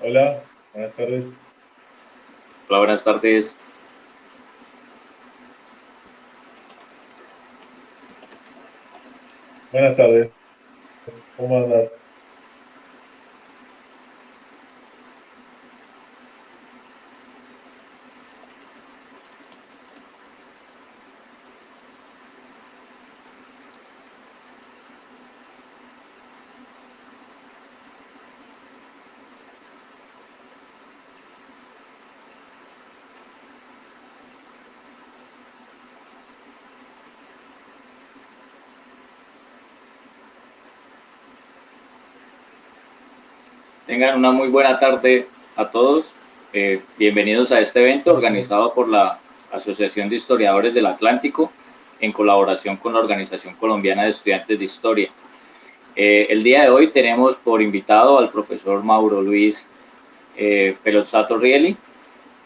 Hola, buenas tardes. Hola, buenas tardes. Buenas tardes, ¿cómo andas? Tengan una muy buena tarde a todos. Bienvenidos a este evento organizado por la Asociación de Historiadores del Atlántico en colaboración con la Organización Colombiana de Estudiantes de Historia. El día de hoy tenemos por invitado al profesor Mauro Luis Pelozzato Rieli,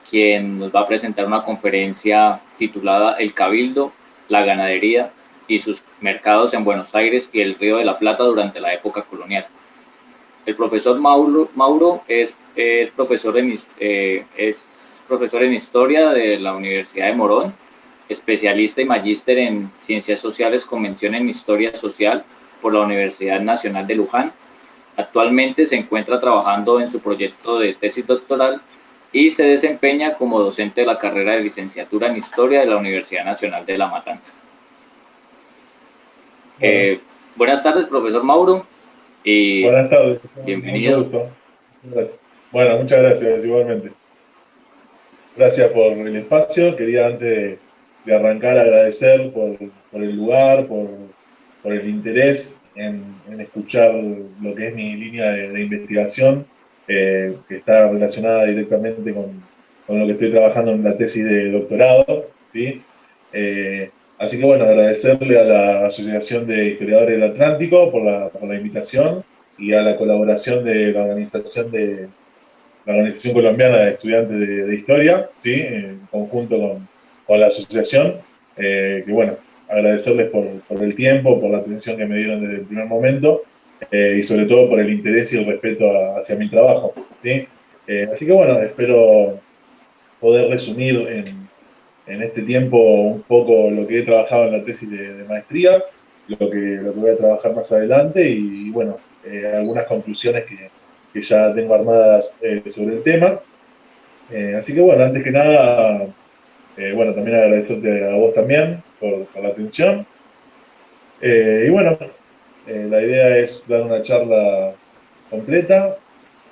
quien nos va a presentar una conferencia titulada El Cabildo, la ganadería y sus mercados en Buenos Aires y el Río de la Plata durante la época colonial. El profesor Mauro es profesor en Historia de la Universidad de Morón, especialista y magíster en Ciencias Sociales con mención en Historia Social por la Universidad Nacional de Luján. Actualmente se encuentra trabajando en su proyecto de tesis doctoral y se desempeña como docente de la carrera de licenciatura en Historia de la Universidad Nacional de La Matanza. Bueno, Buenas tardes, profesor Mauro, y buenas tardes, mucho bienvenido. gusto. Gracias. Bueno, muchas gracias, igualmente. Gracias por el espacio. Quería antes de arrancar agradecer por el lugar, por el interés en escuchar lo que es mi línea de investigación, que está relacionada directamente con lo que estoy trabajando en la tesis de doctorado, ¿sí? Así que bueno, agradecerle a la Asociación de Historiadores del Atlántico por la invitación y a la colaboración de la Organización Colombiana de Estudiantes de Historia, ¿sí? En conjunto con la asociación, que bueno, agradecerles por el tiempo, por la atención que me dieron desde el primer momento, y sobre todo por el interés y el respeto hacia mi trabajo, ¿sí? Así que bueno, espero poder resumir en este tiempo un poco lo que he trabajado en la tesis de maestría, lo que voy a trabajar más adelante y bueno, algunas conclusiones que ya tengo armadas sobre el tema. Así que bueno, antes que nada, bueno, también agradecerte a vos también por la atención. Y bueno, la idea es dar una charla completa,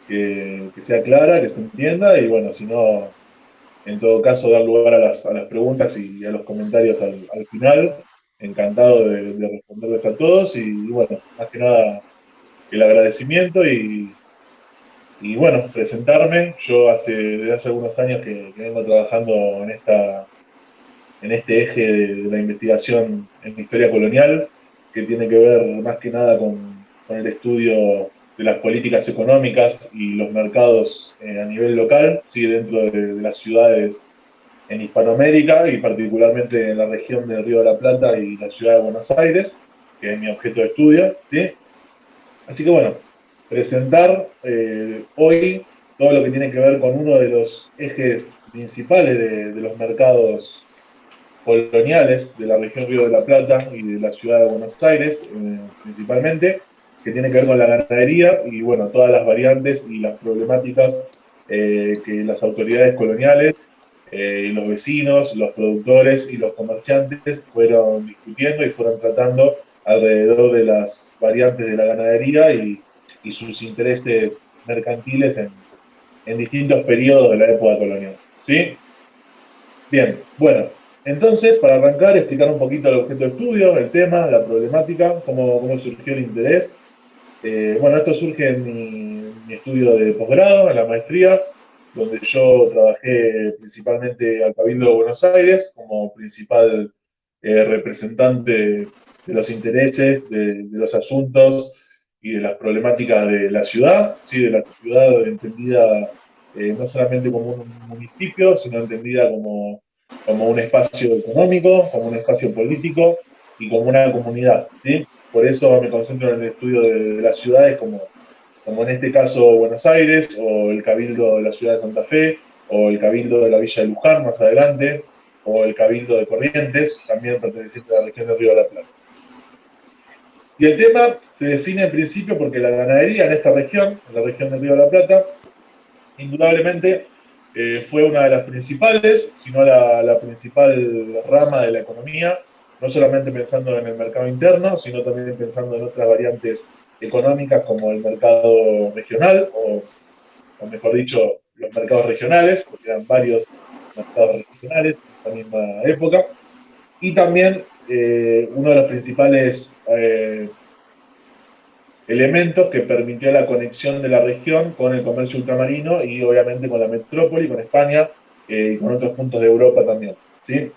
que sea clara, que se entienda y bueno, si no, en todo caso, dar lugar a las preguntas y a los comentarios al final. Encantado de responderles a todos y bueno, más que nada el agradecimiento y bueno, presentarme. Yo desde hace algunos años que vengo trabajando en este eje de la investigación en historia colonial, que tiene que ver más que nada con el estudio de las políticas económicas y los mercados a nivel local, ¿sí? Dentro de las ciudades en Hispanoamérica y particularmente en la región del Río de la Plata y la ciudad de Buenos Aires, que es mi objeto de estudio, ¿sí? Así que bueno, presentar hoy todo lo que tiene que ver con uno de los ejes principales de los mercados coloniales de la región Río de la Plata y de la ciudad de Buenos Aires, principalmente, que tiene que ver con la ganadería y bueno, todas las variantes y las problemáticas que las autoridades coloniales y los vecinos, los productores y los comerciantes fueron discutiendo y fueron tratando alrededor de las variantes de la ganadería y sus intereses mercantiles en distintos periodos de la época colonial. ¿Sí? Bien, bueno, entonces para arrancar, explicar un poquito el objeto de estudio, el tema, la problemática, cómo surgió el interés. Bueno, esto surge en mi estudio de posgrado, en la maestría, donde yo trabajé principalmente al Cabildo de Buenos Aires como principal representante de los intereses, de los asuntos y de las problemáticas de la ciudad, ¿sí? De la ciudad entendida no solamente como un municipio, sino entendida como un espacio económico, como un espacio político y como una comunidad, ¿sí? Por eso me concentro en el estudio de las ciudades como en este caso Buenos Aires, o el Cabildo de la ciudad de Santa Fe, o el Cabildo de la Villa de Luján más adelante, o el Cabildo de Corrientes, también perteneciente a la región del Río de la Plata. Y el tema se define en principio porque la ganadería en esta región, en la región del Río de la Plata, indudablemente fue una de las principales, sino la principal rama de la economía, no solamente pensando en el mercado interno, sino también pensando en otras variantes económicas como el mercado regional, o mejor dicho, los mercados regionales, porque eran varios mercados regionales en esta misma época, y también uno de los principales elementos que permitió la conexión de la región con el comercio ultramarino y obviamente con la metrópoli, con España y con otros puntos de Europa también. ¿Sí?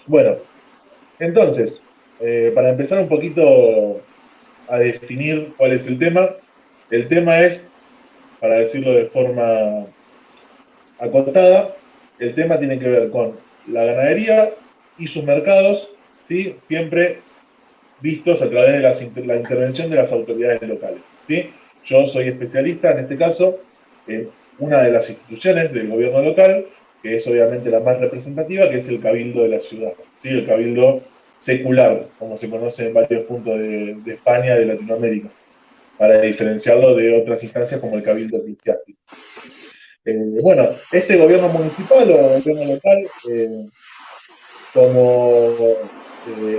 Bueno, entonces, para empezar un poquito a definir cuál es el tema es, para decirlo de forma acotada, el tema tiene que ver con la ganadería y sus mercados, ¿sí? Siempre vistos a través de la intervención de las autoridades locales. ¿Sí? Yo soy especialista, en este caso, en una de las instituciones del gobierno local, que es obviamente la más representativa, que es el Cabildo de la ciudad, ¿sí? El Cabildo secular, como se conoce en varios puntos de España y de Latinoamérica, para diferenciarlo de otras instancias como el Cabildo eclesiástico. Bueno, este gobierno municipal o gobierno local, como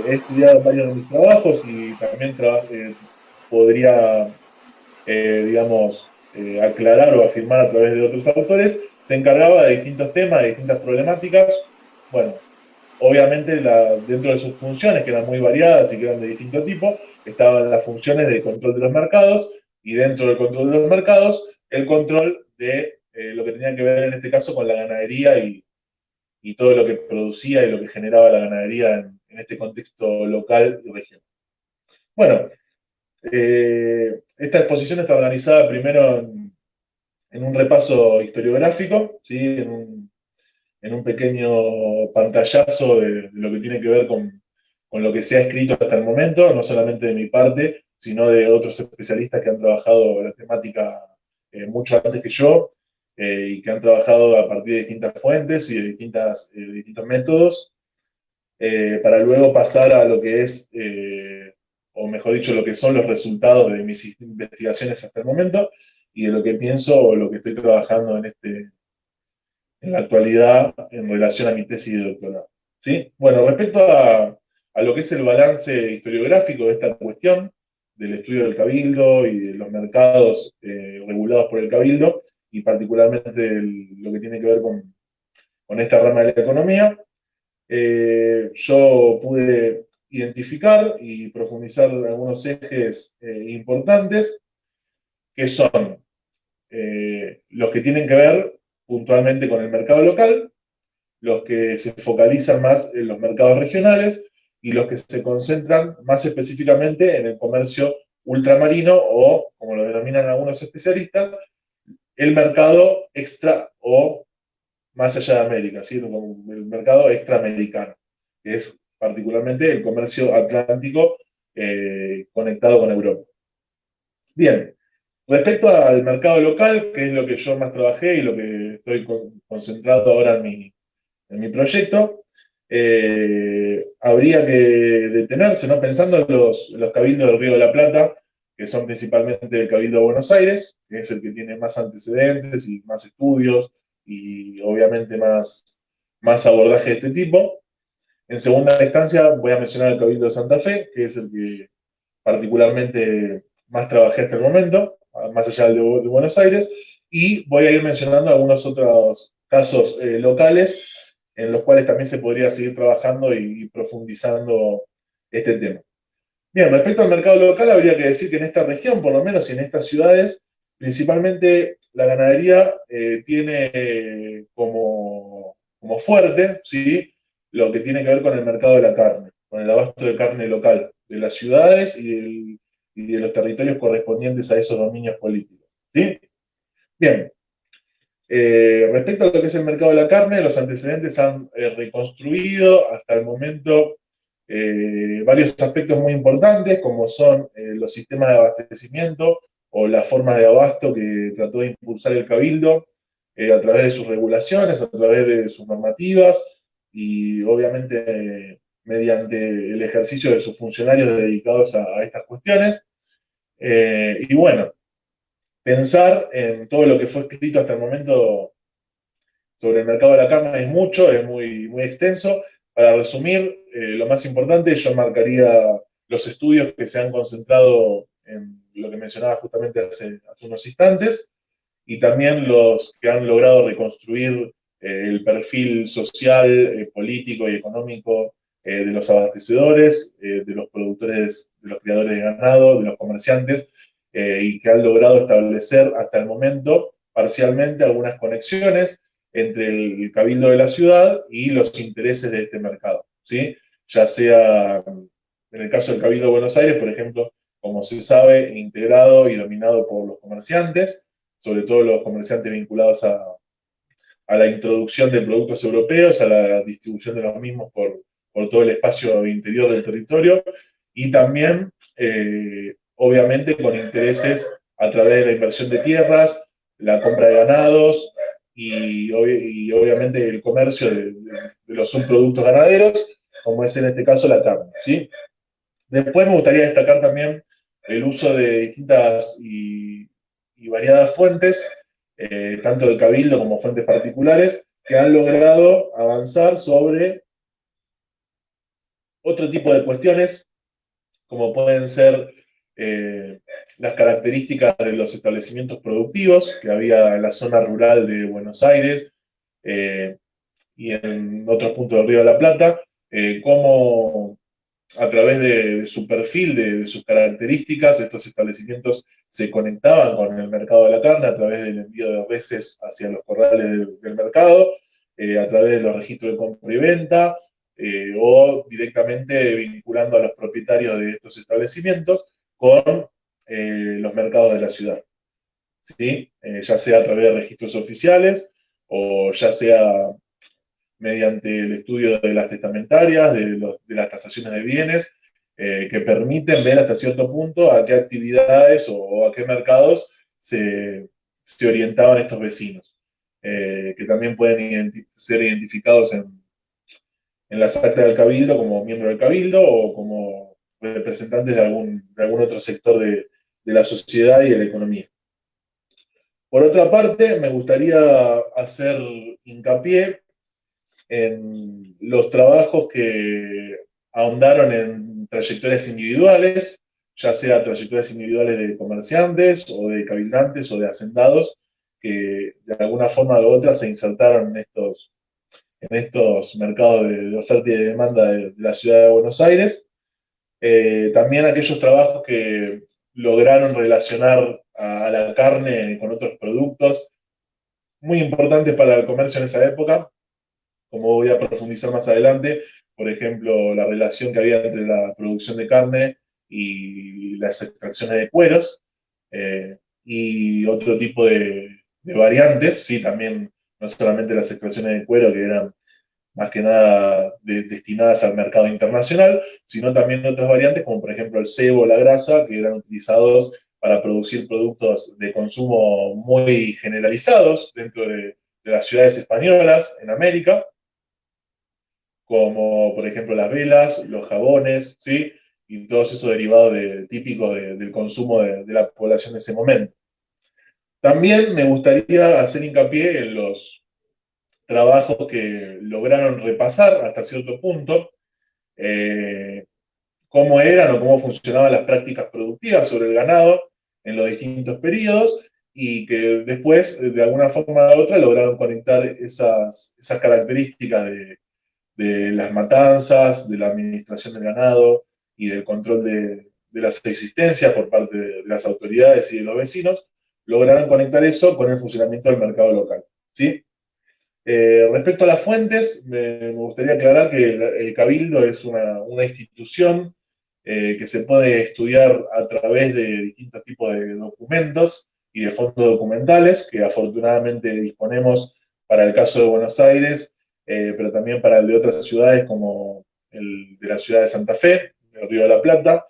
he estudiado varios de mis trabajos y también podría, digamos, aclarar o afirmar a través de otros autores, se encargaba de distintos temas, de distintas problemáticas. Bueno, obviamente dentro de sus funciones, que eran muy variadas y que eran de distinto tipo, estaban las funciones de control de los mercados y dentro del control de los mercados, el control de lo que tenía que ver en este caso con la ganadería y todo lo que producía y lo que generaba la ganadería en este contexto local y regional. Bueno, esta exposición está organizada primero en un repaso historiográfico, ¿sí? En un pequeño pantallazo de lo que tiene que ver con lo que se ha escrito hasta el momento, no solamente de mi parte, sino de otros especialistas que han trabajado la temática mucho antes que yo, y que han trabajado a partir de distintas fuentes y de distintos métodos, para luego pasar a lo que es, o mejor dicho, lo que son los resultados de mis investigaciones hasta el momento y de lo que pienso o lo que estoy trabajando en la actualidad en relación a mi tesis de doctorado. ¿Sí? Bueno, respecto a lo que es el balance historiográfico de esta cuestión, del estudio del Cabildo y de los mercados regulados por el Cabildo, y particularmente lo que tiene que ver con esta rama de la economía, yo pude identificar y profundizar algunos ejes importantes, que son los que tienen que ver puntualmente con el mercado local, los que se focalizan más en los mercados regionales y los que se concentran más específicamente en el comercio ultramarino o, como lo denominan algunos especialistas, el mercado extra o más allá de América, ¿sí? El mercado extraamericano, que es particularmente el comercio atlántico conectado con Europa. Bien, respecto al mercado local, que es lo que yo más trabajé y lo que estoy concentrado ahora en mi proyecto, habría que detenerse, ¿no? Pensando en los cabildos del Río de la Plata, que son principalmente el Cabildo de Buenos Aires, que es el que tiene más antecedentes y más estudios y obviamente más abordaje de este tipo. En segunda instancia voy a mencionar el Cabildo de Santa Fe, que es el que particularmente más trabajé hasta el momento, más allá del de Buenos Aires, y voy a ir mencionando algunos otros casos locales en los cuales también se podría seguir trabajando y profundizando este tema. Bien, respecto al mercado local, habría que decir que en esta región, por lo menos, y en estas ciudades, principalmente la ganadería tiene como fuerte, ¿sí? Lo que tiene que ver con el mercado de la carne, con el abasto de carne local de las ciudades y de los territorios correspondientes a esos dominios políticos. ¿Sí? Bien, respecto a lo que es el mercado de la carne, los antecedentes han reconstruido hasta el momento varios aspectos muy importantes, como son los sistemas de abastecimiento o las formas de abasto que trató de impulsar el Cabildo a través de sus regulaciones, a través de sus normativas y obviamente mediante el ejercicio de sus funcionarios dedicados a estas cuestiones. Y bueno, pensar en todo lo que fue escrito hasta el momento sobre el mercado de la carne es mucho, es muy extenso. Para resumir, lo más importante, yo marcaría los estudios que se han concentrado en lo que mencionaba justamente hace unos instantes, y también los que han logrado reconstruir el perfil social, político y económico de los abastecedores, de los productores, de los criadores de ganado, de los comerciantes, y que han logrado establecer hasta el momento parcialmente algunas conexiones entre el cabildo de la ciudad y los intereses de este mercado, ¿sí? Ya sea, en el caso del Cabildo de Buenos Aires, por ejemplo, como se sabe, integrado y dominado por los comerciantes, sobre todo los comerciantes vinculados a la introducción de productos europeos, a la distribución de los mismos por todo el espacio interior del territorio, y también, obviamente, con intereses a través de la inversión de tierras, la compra de ganados y obviamente el comercio de los subproductos ganaderos, como es en este caso la carne, ¿sí? Después me gustaría destacar también el uso de distintas y variadas fuentes, tanto del cabildo como fuentes particulares, que han logrado avanzar sobre otro tipo de cuestiones, como pueden ser las características de los establecimientos productivos que había en la zona rural de Buenos Aires y en otros puntos del Río de la Plata, cómo a través de su perfil, de sus características, estos establecimientos se conectaban con el mercado de la carne a través del envío de reses hacia los corrales del mercado, a través de los registros de compra y venta, o directamente vinculando a los propietarios de estos establecimientos con los mercados de la ciudad, ¿sí? Ya sea a través de registros oficiales o ya sea mediante el estudio de las testamentarias, de las tasaciones de bienes, que permiten ver hasta cierto punto a qué actividades o a qué mercados se orientaban estos vecinos, que también pueden ser identificados en las actas del cabildo como miembro del cabildo o como representantes de algún otro sector de la sociedad y de la economía. Por otra parte, me gustaría hacer hincapié en los trabajos que ahondaron en trayectorias individuales, ya sea trayectorias individuales de comerciantes o de cabildantes o de hacendados, que de alguna forma u otra se insertaron en estos mercados de oferta y de demanda de la ciudad de Buenos Aires. También aquellos trabajos que lograron relacionar a la carne con otros productos, muy importantes para el comercio en esa época, como voy a profundizar más adelante, por ejemplo, la relación que había entre la producción de carne y las extracciones de cueros, y otro tipo de variantes, sí, también no solamente las extracciones de cuero, que eran más que nada destinadas al mercado internacional, sino también otras variantes, como por ejemplo el sebo o la grasa, que eran utilizados para producir productos de consumo muy generalizados dentro de las ciudades españolas en América, como por ejemplo las velas, los jabones, ¿sí? Y todos esos derivados típicos del consumo de la población de ese momento. También me gustaría hacer hincapié en los trabajos que lograron repasar hasta cierto punto cómo eran o cómo funcionaban las prácticas productivas sobre el ganado en los distintos periodos y que después, de alguna forma u otra, lograron conectar esas características de las matanzas, de la administración del ganado y del control de las existencias por parte de las autoridades y de los vecinos, lograron conectar eso con el funcionamiento del mercado local, ¿sí? Respecto a las fuentes, me gustaría aclarar que el Cabildo es una institución que se puede estudiar a través de distintos tipos de documentos y de fondos documentales que afortunadamente disponemos para el caso de Buenos Aires, pero también para el de otras ciudades como el de la ciudad de Santa Fe, del Río de la Plata,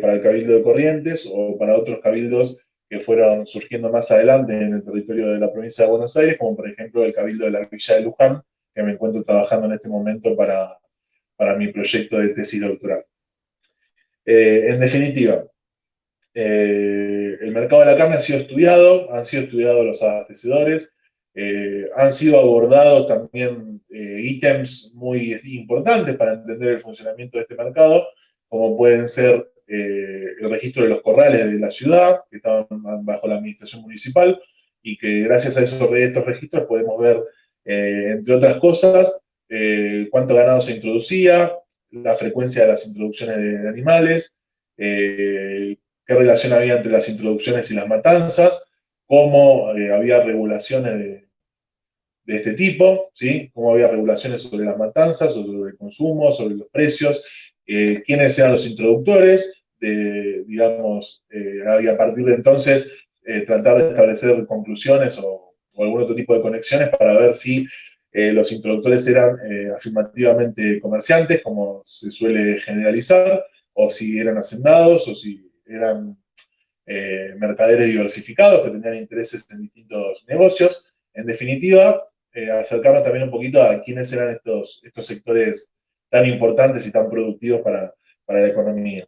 para el Cabildo de Corrientes o para otros cabildos que fueron surgiendo más adelante en el territorio de la provincia de Buenos Aires, como por ejemplo el Cabildo de la Villa de Luján, que me encuentro trabajando en este momento para mi proyecto de tesis doctoral. En definitiva, el mercado de la carne ha sido estudiado, han sido estudiados los abastecedores, han sido abordados también ítems muy importantes para entender el funcionamiento de este mercado, como pueden ser el registro de los corrales de la ciudad, que estaban bajo la administración municipal, y que gracias a estos registros podemos ver, entre otras cosas, cuánto ganado se introducía, la frecuencia de las introducciones de animales, qué relación había entre las introducciones y las matanzas, cómo había regulaciones de este tipo, ¿sí? Cómo había regulaciones sobre las matanzas, sobre el consumo, sobre los precios, quiénes eran los introductores, digamos, y a partir de entonces tratar de establecer conclusiones o algún otro tipo de conexiones para ver si los introductores eran afirmativamente comerciantes, como se suele generalizar, o si eran hacendados, o si eran mercaderes diversificados que tenían intereses en distintos negocios. En definitiva, acercarnos también un poquito a quiénes eran estos sectores tan importantes y tan productivos para la economía.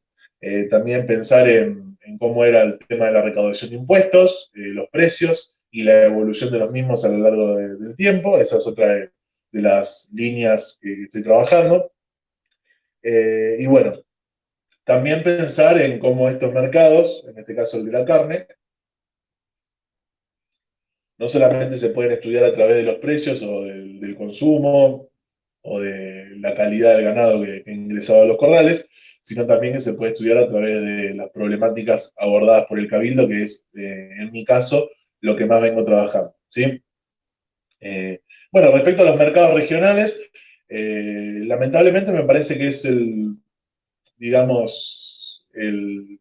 También pensar en cómo era el tema de la recaudación de impuestos, los precios y la evolución de los mismos a lo largo del tiempo. Esa es otra de las líneas que estoy trabajando. Y bueno, también pensar en cómo estos mercados, en este caso el de la carne, no solamente se pueden estudiar a través de los precios o del consumo o de la calidad del ganado que ha ingresado a los corrales, sino también que se puede estudiar a través de las problemáticas abordadas por el Cabildo, que es, en mi caso, lo que más vengo trabajando, ¿sí? Bueno, respecto a los mercados regionales, lamentablemente me parece que es digamos, el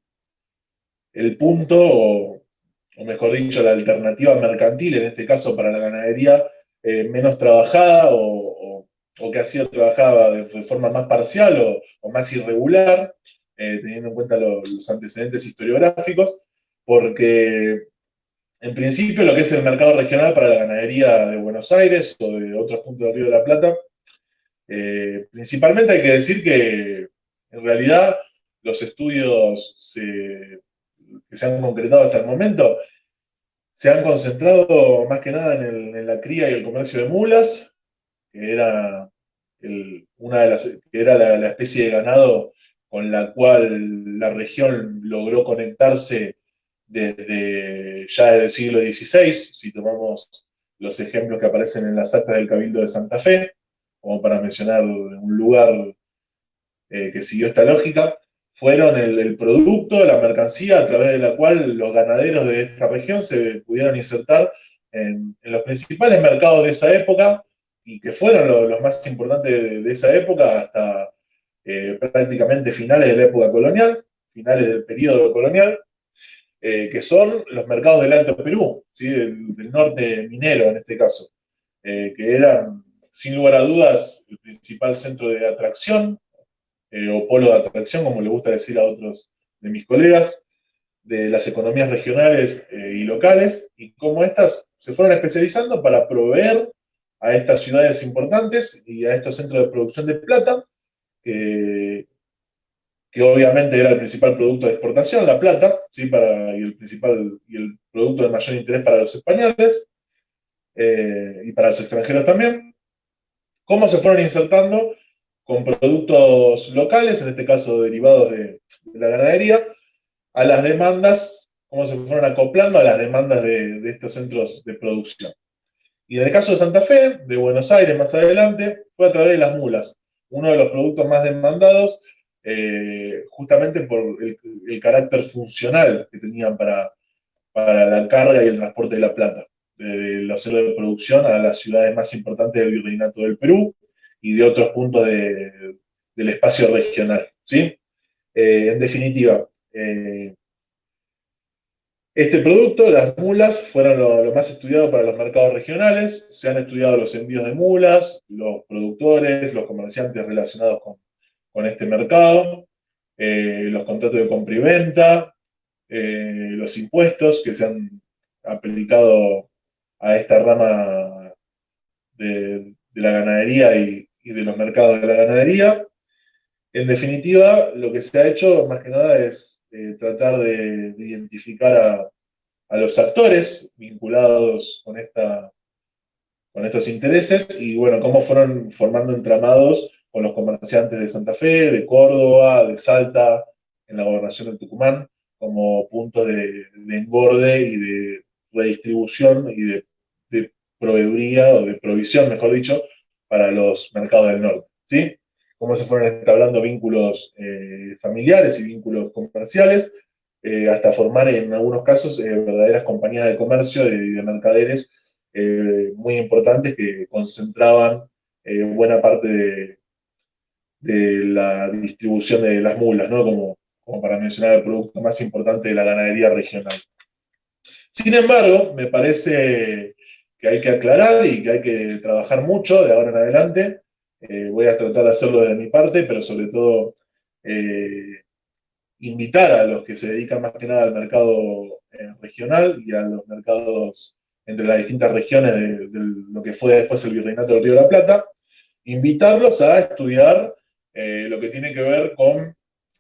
punto, o mejor dicho, la alternativa mercantil, en este caso para la ganadería, menos trabajada o que ha sido trabajada de forma más parcial o más irregular, teniendo en cuenta los antecedentes historiográficos, porque en principio lo que es el mercado regional para la ganadería de Buenos Aires o de otros puntos del Río de la Plata, principalmente hay que decir que en realidad los estudios que se han concretado hasta el momento se han concentrado más que nada en la cría y el comercio de mulas, que era, que era la especie de ganado con la cual la región logró conectarse ya desde el siglo XVI, si tomamos los ejemplos que aparecen en las actas del Cabildo de Santa Fe, como para mencionar un lugar que siguió esta lógica, fueron el producto, la mercancía a través de la cual los ganaderos de esta región se pudieron insertar en los principales mercados de esa época y que fueron los más importantes de esa época hasta prácticamente finales de la época colonial, finales del periodo colonial, que son los mercados del Alto Perú, ¿sí? del norte minero en este caso, que eran sin lugar a dudas el principal centro de atracción o polo de atracción, como le gusta decir a otros de mis colegas, de las economías regionales y locales, y cómo estas se fueron especializando para proveer a estas ciudades importantes y a estos centros de producción de plata, que obviamente era el principal producto de exportación, la plata, ¿sí? Y el producto de mayor interés para los españoles y para los extranjeros también, cómo se fueron insertando con productos locales, en este caso derivados de la ganadería, a las demandas, cómo se fueron acoplando a las demandas de estos centros de producción. Y en el caso de Santa Fe, de Buenos Aires más adelante, fue a través de las mulas, uno de los productos más demandados, justamente por el carácter funcional que tenían para la carga y el transporte de la plata, de los centros de producción a las ciudades más importantes del Virreinato del Perú y de otros puntos del espacio regional, ¿sí? En definitiva, este producto, las mulas, fueron lo más estudiado para los mercados regionales. Se han estudiado los envíos de mulas, los productores, los comerciantes relacionados con este mercado, los contratos de compra y venta, los impuestos que se han aplicado a esta rama de la ganadería y de los mercados de la ganadería. En definitiva, lo que se ha hecho más que nada es tratar de identificar a los actores vinculados con estos intereses y bueno, cómo fueron formando entramados con los comerciantes de Santa Fe, de Córdoba, de Salta, en la gobernación de Tucumán, como puntos de engorde y de redistribución y de proveeduría o de provisión, mejor dicho, para los mercados del norte. ¿Sí? Cómo se fueron estableciendo vínculos familiares y vínculos comerciales, hasta formar en algunos casos verdaderas compañías de comercio y de mercaderes muy importantes que concentraban buena parte de la distribución de las mulas, ¿no? Como para mencionar el producto más importante de la ganadería regional. Sin embargo, me parece que hay que aclarar y que hay que trabajar mucho de ahora en adelante. Voy a tratar de hacerlo desde mi parte, pero sobre todo invitar a los que se dedican más que nada al mercado regional y a los mercados entre las distintas regiones de lo que fue después el Virreinato del Río de la Plata, invitarlos a estudiar lo que tiene que ver con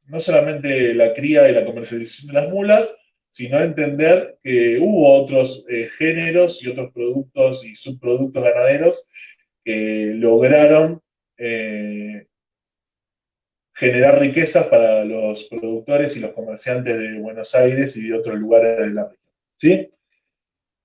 no solamente la cría y la comercialización de las mulas, sino entender que hubo otros géneros y otros productos y subproductos ganaderos que lograron generar riquezas para los productores y los comerciantes de Buenos Aires y de otros lugares de la región. ¿Sí?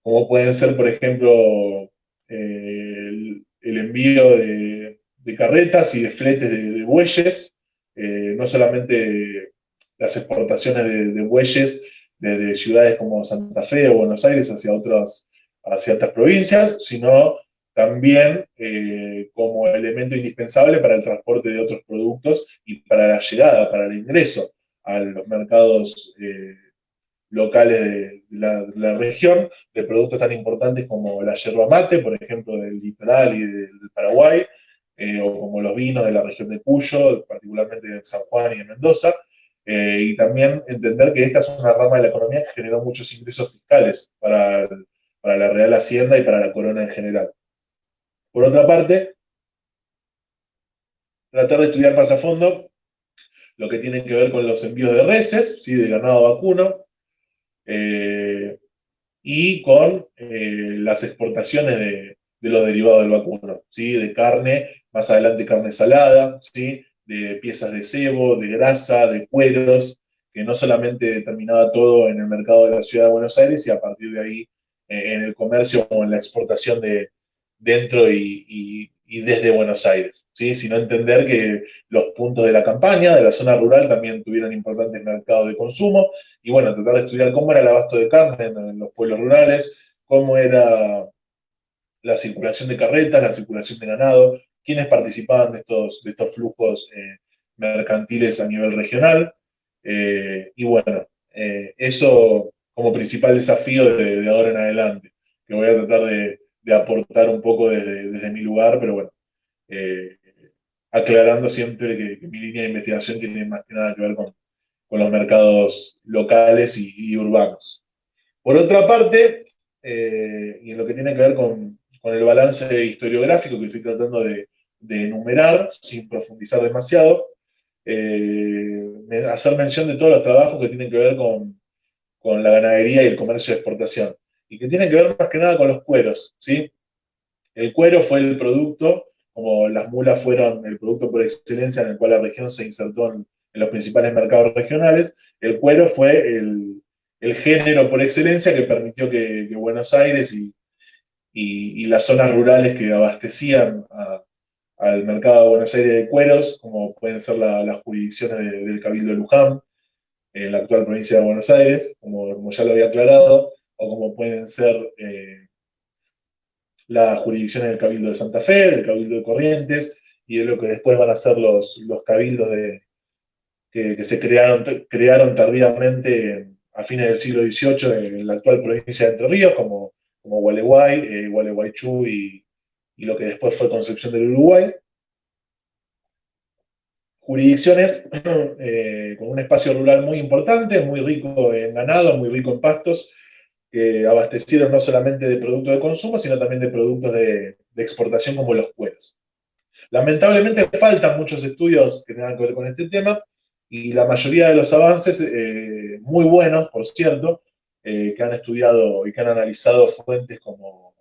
Como pueden ser, por ejemplo, el envío de carretas y de fletes de bueyes, no solamente las exportaciones de bueyes desde ciudades como Santa Fe o Buenos Aires hacia otras provincias, sino también como elemento indispensable para el transporte de otros productos y para la llegada, para el ingreso a los mercados locales de la región, de productos tan importantes como la yerba mate, por ejemplo, del litoral y del Paraguay, o como los vinos de la región de Cuyo, particularmente de San Juan y de Mendoza, y también entender que esta es una rama de la economía que generó muchos ingresos fiscales para la Real Hacienda y para la corona en general. Por otra parte, tratar de estudiar más a fondo lo que tiene que ver con los envíos de reses, ¿sí? De ganado vacuno, y con las exportaciones de los derivados del vacuno, ¿sí? De carne, más adelante carne salada, ¿sí? De piezas de cebo, de grasa, de cueros, que no solamente terminaba todo en el mercado de la ciudad de Buenos Aires y a partir de ahí en el comercio o en la exportación de dentro y desde Buenos Aires, ¿sí? Sino entender que los puntos de la campaña, de la zona rural, también tuvieron importantes mercados de consumo, y bueno, tratar de estudiar cómo era el abasto de carne en los pueblos rurales, cómo era la circulación de carretas, la circulación de ganado, quiénes participaban de estos flujos mercantiles a nivel regional, y bueno, eso como principal desafío de ahora en adelante, que voy a tratar de aportar un poco desde mi lugar, pero bueno, eh, aclarando siempre que mi línea de investigación tiene más que nada que ver con los mercados locales y urbanos. Por otra parte, y en lo que tiene que ver con el balance historiográfico que estoy tratando de enumerar, sin profundizar demasiado, hacer mención de todos los trabajos que tienen que ver con la ganadería y el comercio de exportación, y que tienen que ver más que nada con los cueros, ¿sí? El cuero fue el producto, como las mulas fueron el producto por excelencia en el cual la región se insertó en los principales mercados regionales, el cuero fue el género por excelencia que permitió que Buenos Aires y las zonas rurales que abastecían al mercado de Buenos Aires de cueros, como pueden ser las jurisdicciones del Cabildo de Luján, en la actual provincia de Buenos Aires, como ya lo había aclarado, o como pueden ser las jurisdicciones del Cabildo de Santa Fe, del Cabildo de Corrientes, y de lo que después van a ser los cabildos que se crearon tardíamente a fines del siglo XVIII en la actual provincia de Entre Ríos, como Gualeguay, Gualeguaychú y lo que después fue Concepción del Uruguay. jurisdicciones con un espacio rural muy importante, muy rico en ganado, muy rico en pastos, que abastecieron no solamente de productos de consumo, sino también de productos de exportación como los cueros. Lamentablemente faltan muchos estudios que tengan que ver con este tema y la mayoría de los avances, muy buenos, por cierto, que han estudiado y que han analizado fuentes como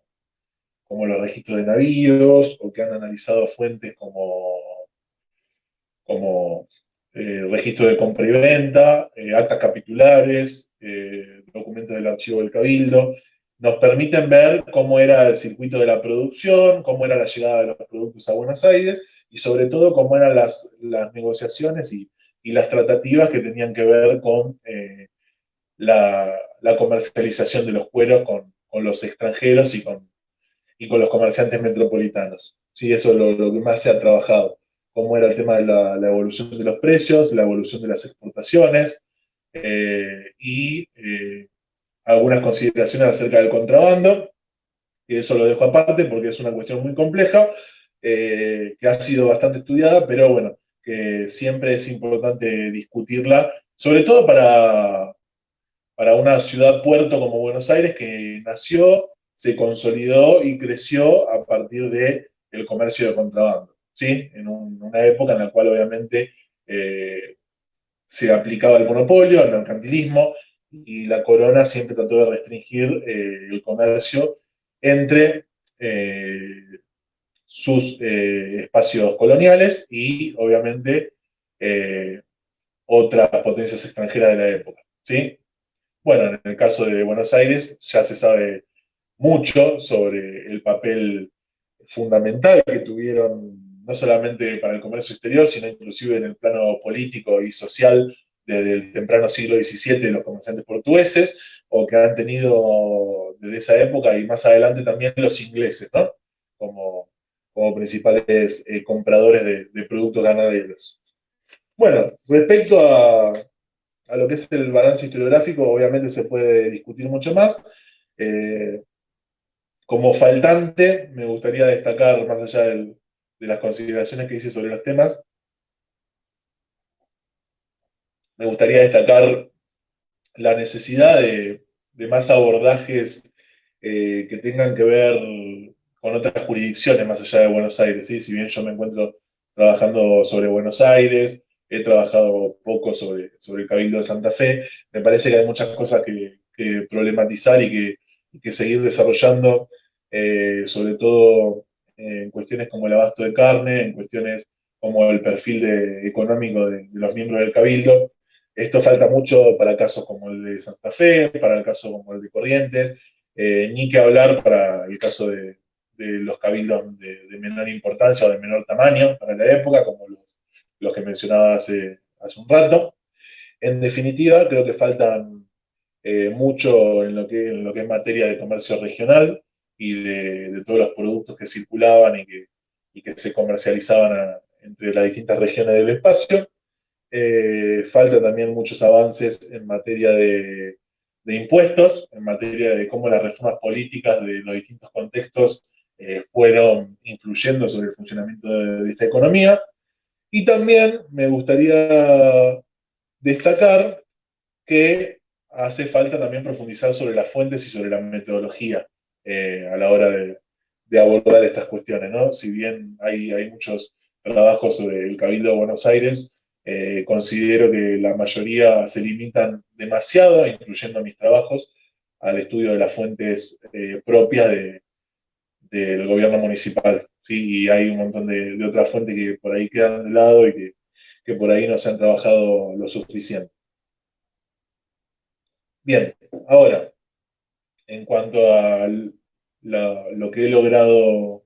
los registros de navíos o que han analizado fuentes como registro de compra y venta, actas capitulares, documentos del archivo del Cabildo, nos permiten ver cómo era el circuito de la producción, cómo era la llegada de los productos a Buenos Aires y sobre todo cómo eran las negociaciones y las tratativas que tenían que ver con la comercialización de los cueros con los extranjeros y con los comerciantes metropolitanos. Sí, eso es lo que más se ha trabajado. Cómo era el tema de la evolución de los precios, la evolución de las exportaciones y algunas consideraciones acerca del contrabando, y eso lo dejo aparte porque es una cuestión muy compleja, que ha sido bastante estudiada, pero bueno, que siempre es importante discutirla, sobre todo para una ciudad-puerto como Buenos Aires, que nació, se consolidó y creció a partir del comercio de contrabando, ¿sí? En una época en la cual obviamente eh, se aplicaba el monopolio, el mercantilismo, y la corona siempre trató de restringir el comercio entre sus espacios coloniales y obviamente eh, otras potencias extranjeras de la época, ¿sí? Bueno, en el caso de Buenos Aires ya se sabe mucho sobre el papel fundamental que tuvieron no solamente para el comercio exterior, sino inclusive en el plano político y social desde el temprano siglo XVII de los comerciantes portugueses, o que han tenido desde esa época y más adelante también los ingleses, ¿no? Como, como principales compradores de productos ganaderos. Bueno, respecto a lo que es el balance historiográfico, obviamente se puede discutir mucho más. Eh, Como faltante, me gustaría destacar, más allá de las consideraciones que hice sobre los temas, me gustaría destacar la necesidad de más abordajes que tengan que ver con otras jurisdicciones más allá de Buenos Aires, ¿sí? Si bien yo me encuentro trabajando sobre Buenos Aires, he trabajado poco sobre el Cabildo de Santa Fe, me parece que hay muchas cosas que problematizar y que seguir desarrollando, sobre todo en cuestiones como el abasto de carne, en cuestiones como el perfil económico de los miembros del Cabildo. Esto falta mucho para casos como el de Santa Fe, para el caso como el de Corrientes, ni que hablar para el caso de los cabildos de menor importancia o de menor tamaño para la época, como los que mencionaba hace un rato. En definitiva, creo que faltan mucho en lo que es materia de comercio regional y de todos los productos que circulaban y que se comercializaban entre las distintas regiones del espacio. Falta también muchos avances en materia de impuestos, en materia de cómo las reformas políticas de los distintos contextos fueron influyendo sobre el funcionamiento de esta economía. Y también me gustaría destacar que hace falta también profundizar sobre las fuentes y sobre la metodología a la hora de abordar estas cuestiones, ¿no? Si bien hay muchos trabajos sobre el Cabildo de Buenos Aires, considero que la mayoría se limitan demasiado, incluyendo mis trabajos, al estudio de las fuentes propias del gobierno municipal, ¿sí? Y hay un montón de otras fuentes que por ahí quedan de lado y que por ahí no se han trabajado lo suficiente. Bien, ahora, en cuanto a lo que he logrado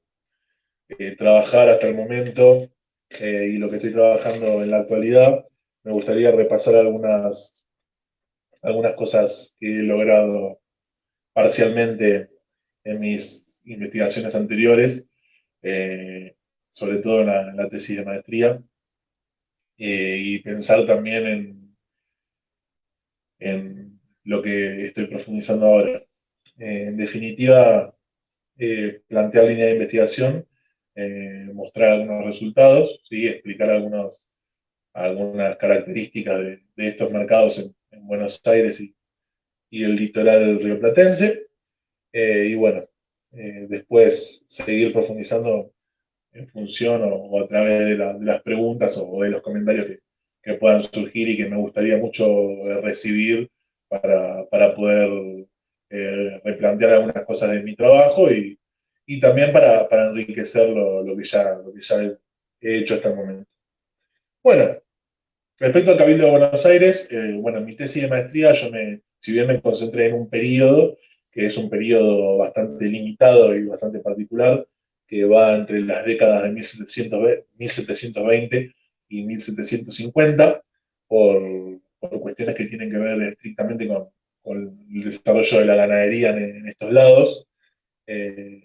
trabajar hasta el momento y lo que estoy trabajando en la actualidad, me gustaría repasar algunas cosas que he logrado parcialmente en mis investigaciones anteriores, eh, sobre todo en la tesis de maestría, y pensar también en lo que estoy profundizando ahora. En definitiva, plantear línea de investigación, mostrar algunos resultados, ¿sí? Explicar algunas características de estos mercados en Buenos Aires y el litoral rioplatense. Y bueno, después seguir profundizando en función o a través de las preguntas o de los comentarios que puedan surgir y que me gustaría mucho recibir para poder replantear algunas cosas de mi trabajo y también para enriquecer lo que ya he hecho hasta el momento. Bueno, respecto al Cabildo de Buenos Aires, bueno, en mi tesis de maestría si bien me concentré en un periodo, que es un periodo bastante limitado y bastante particular, que va entre las décadas de 1720 y 1750, por cuestiones que tienen que ver estrictamente con el desarrollo de la ganadería en estos lados. Eh,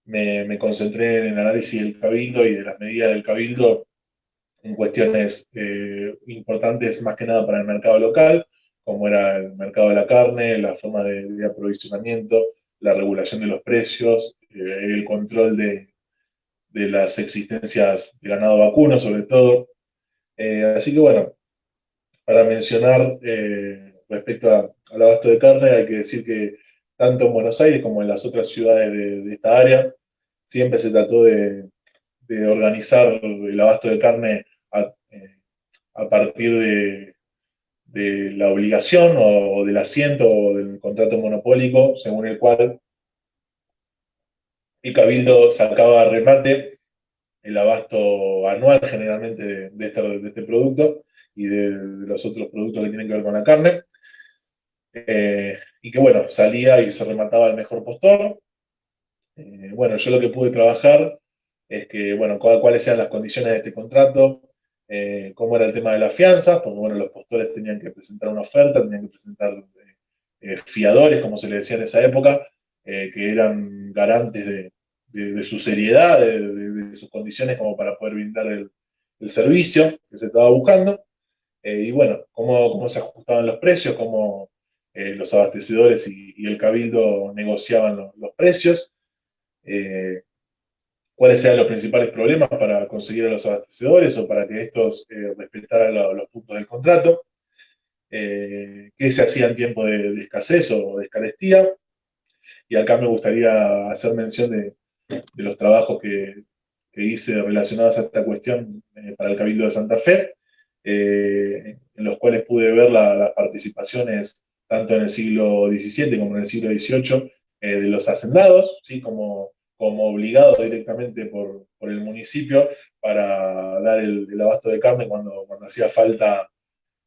me concentré en el análisis del Cabildo y de las medidas del Cabildo en cuestiones importantes más que nada para el mercado local, como era el mercado de la carne, la forma de aprovisionamiento, la regulación de los precios, el control de las existencias de ganado vacuno, sobre todo. Así que bueno, para mencionar respecto al abasto de carne, hay que decir que tanto en Buenos Aires como en las otras ciudades de esta área, siempre se trató de organizar el abasto de carne a partir de la obligación o del asiento o del contrato monopólico, según el cual el Cabildo sacaba a remate el abasto anual generalmente de este producto y de los otros productos que tienen que ver con la carne. Y que bueno, salía y se remataba al mejor postor. Bueno, yo lo que pude trabajar es que, bueno, cuáles eran las condiciones de este contrato, cómo era el tema de las fianzas, porque bueno, los postores tenían que presentar una oferta, tenían que presentar fiadores, como se le decía en esa época, que eran garantes de su seriedad, de sus condiciones como para poder brindar el servicio que se estaba buscando. Y bueno, cómo se ajustaban los precios, cómo los abastecedores y el cabildo negociaban los precios, cuáles eran los principales problemas para conseguir a los abastecedores o para que estos respetaran los puntos del contrato, qué se hacía en tiempo de escasez o de escarestía. Y acá me gustaría hacer mención de los trabajos que hice relacionados a esta cuestión para el Cabildo de Santa Fe, en los cuales pude ver las participaciones tanto en el siglo XVII como en el siglo XVIII de los hacendados, ¿sí? como obligados directamente por el municipio para dar el abasto de carne cuando hacía falta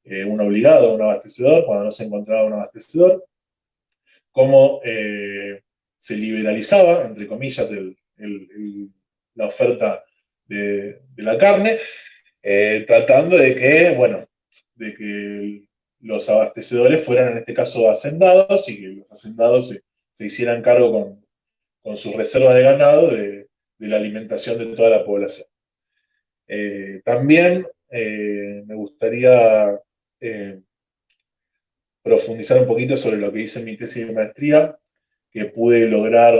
un obligado, un abastecedor, cuando no se encontraba un abastecedor, cómo se liberalizaba, entre comillas, la oferta de la carne, tratando de que, bueno, de que los abastecedores fueran en este caso hacendados y que los hacendados se hicieran cargo con sus reservas de ganado de la alimentación de toda la población. También me gustaría profundizar un poquito sobre lo que hice en mi tesis de maestría, que pude lograr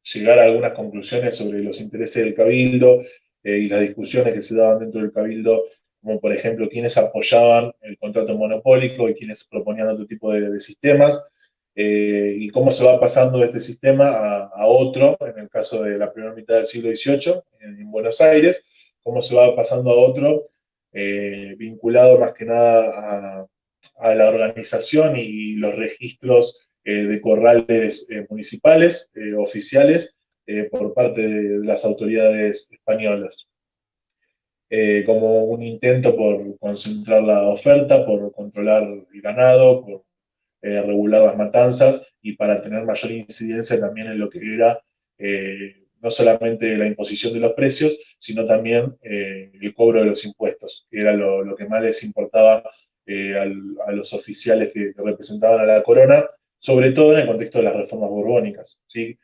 llegar a algunas conclusiones sobre los intereses del cabildo y las discusiones que se daban dentro del cabildo, como por ejemplo quienes apoyaban el contrato monopólico y quienes proponían otro tipo de sistemas, y cómo se va pasando de este sistema a otro, en el caso de la primera mitad del siglo XVIII, en Buenos Aires, cómo se va pasando a otro, vinculado más que nada a la organización y los registros de corrales municipales, oficiales, por parte de las autoridades españolas, como un intento por concentrar la oferta, por controlar el ganado, por regular las matanzas y para tener mayor incidencia también en lo que era no solamente la imposición de los precios, sino también el cobro de los impuestos, que era lo que más les importaba a los oficiales que representaban a la corona, sobre todo en el contexto de las reformas borbónicas, ¿sí?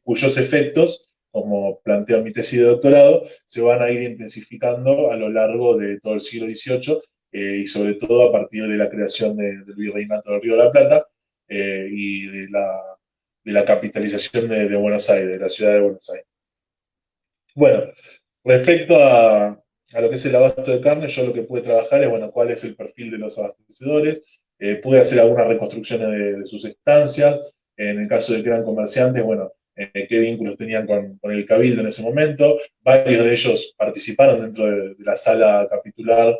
Cuyos efectos, como planteo en mi tesis de doctorado, se van a ir intensificando a lo largo de todo el siglo XVIII y sobre todo a partir de la creación del Virreinato del Río de la Plata y de la capitalización de Buenos Aires, de la ciudad de Buenos Aires. Bueno, respecto a lo que es el abasto de carne, yo lo que pude trabajar es, bueno, cuál es el perfil de los abastecedores, pude hacer algunas reconstrucciones de sus estancias, en el caso de que eran comerciantes, bueno, qué vínculos tenían con el cabildo en ese momento, varios de ellos participaron dentro de la sala capitular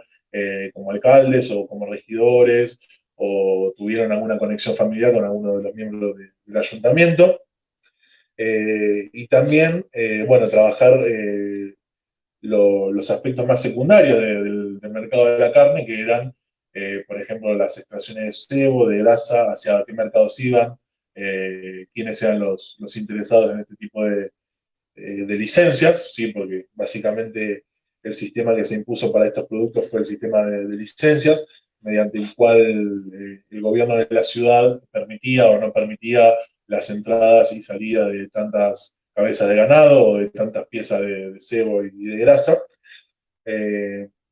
como alcaldes o como regidores, o tuvieron alguna conexión familiar con alguno de los miembros del ayuntamiento. Y también, bueno, trabajar los aspectos más secundarios del mercado de la carne, que eran, por ejemplo, las extracciones de cebo, de grasa, hacia qué mercados iban, quiénes eran los interesados en este tipo de licencias, ¿sí? Porque básicamente el sistema que se impuso para estos productos fue el sistema de licencias, mediante el cual el gobierno de la ciudad permitía o no permitía las entradas y salidas de tantas cabezas de ganado o de tantas piezas de cebo y de grasa.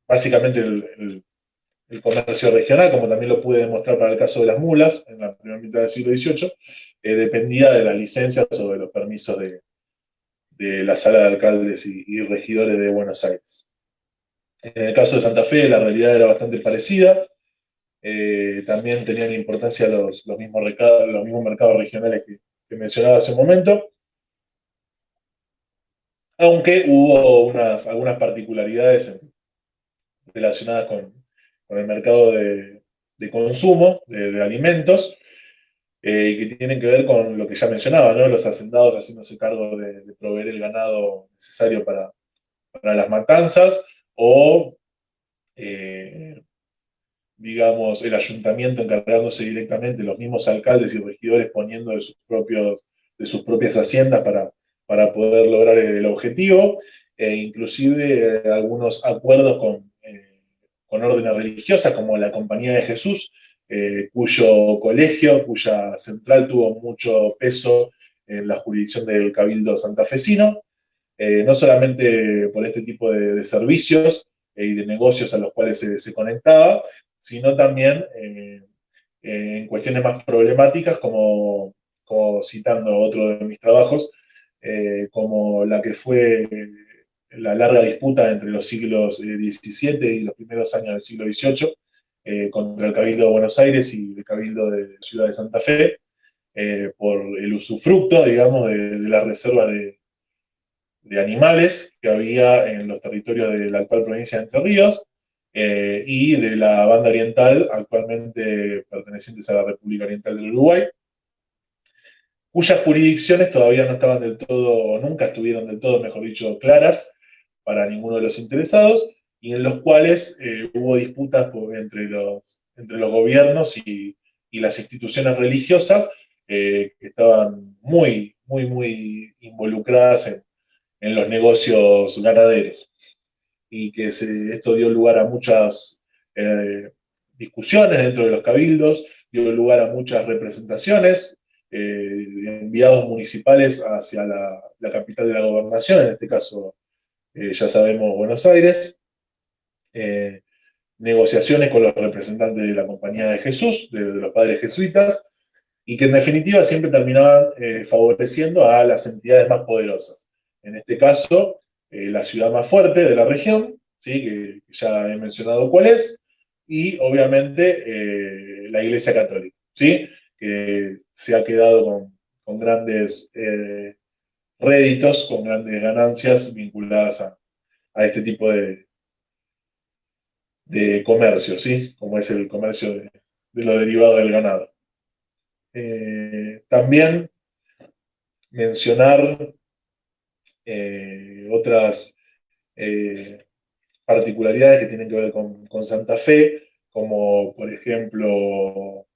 Básicamente el comercio regional, como también lo pude demostrar para el caso de las mulas, en la primera mitad del siglo XVIII, dependía de las licencias o de los permisos de la sala de alcaldes y regidores de Buenos Aires. En el caso de Santa Fe, la realidad era bastante parecida. También tenían importancia los mismos mercados regionales que mencionaba hace un momento, aunque hubo algunas particularidades relacionadas con el mercado de consumo de alimentos, y que tienen que ver con lo que ya mencionaba, ¿no? Los hacendados haciéndose cargo de proveer el ganado necesario para las matanzas, o digamos, el ayuntamiento encargándose directamente, los mismos alcaldes y regidores poniendo de sus propias haciendas para poder lograr el objetivo, e inclusive algunos acuerdos con órdenes religiosas, como la Compañía de Jesús, cuyo colegio, cuya central tuvo mucho peso en la jurisdicción del Cabildo santafesino, no solamente por este tipo de servicios y de negocios a los cuales se conectaba, sino también en cuestiones más problemáticas, como citando otro de mis trabajos, como la que fue la larga disputa entre los siglos XVII y los primeros años del siglo XVIII, contra el Cabildo de Buenos Aires y el Cabildo de Ciudad de Santa Fe, por el usufructo, digamos, de la reserva de animales que había en los territorios de la actual provincia de Entre Ríos, y de la banda oriental, actualmente pertenecientes a la República Oriental del Uruguay, cuyas jurisdicciones todavía no estaban del todo, o nunca estuvieron del todo, mejor dicho, claras para ninguno de los interesados, y en los cuales hubo disputas entre los gobiernos y las instituciones religiosas, que estaban muy, muy, muy involucradas en los negocios ganaderos, y que esto dio lugar a muchas discusiones dentro de los cabildos, dio lugar a muchas representaciones, enviados municipales hacia la capital de la gobernación, en este caso ya sabemos Buenos Aires, negociaciones con los representantes de la Compañía de Jesús, de los padres jesuitas, y que en definitiva siempre terminaban favoreciendo a las entidades más poderosas. En este caso, la ciudad más fuerte de la región, ¿sí? que ya he mencionado cuál es, y obviamente la Iglesia Católica, ¿sí? Que se ha quedado con grandes réditos, con grandes ganancias vinculadas a este tipo de comercio, ¿sí? Como es el comercio de los derivados del ganado. También mencionar otras particularidades que tienen que ver con Santa Fe, como por ejemplo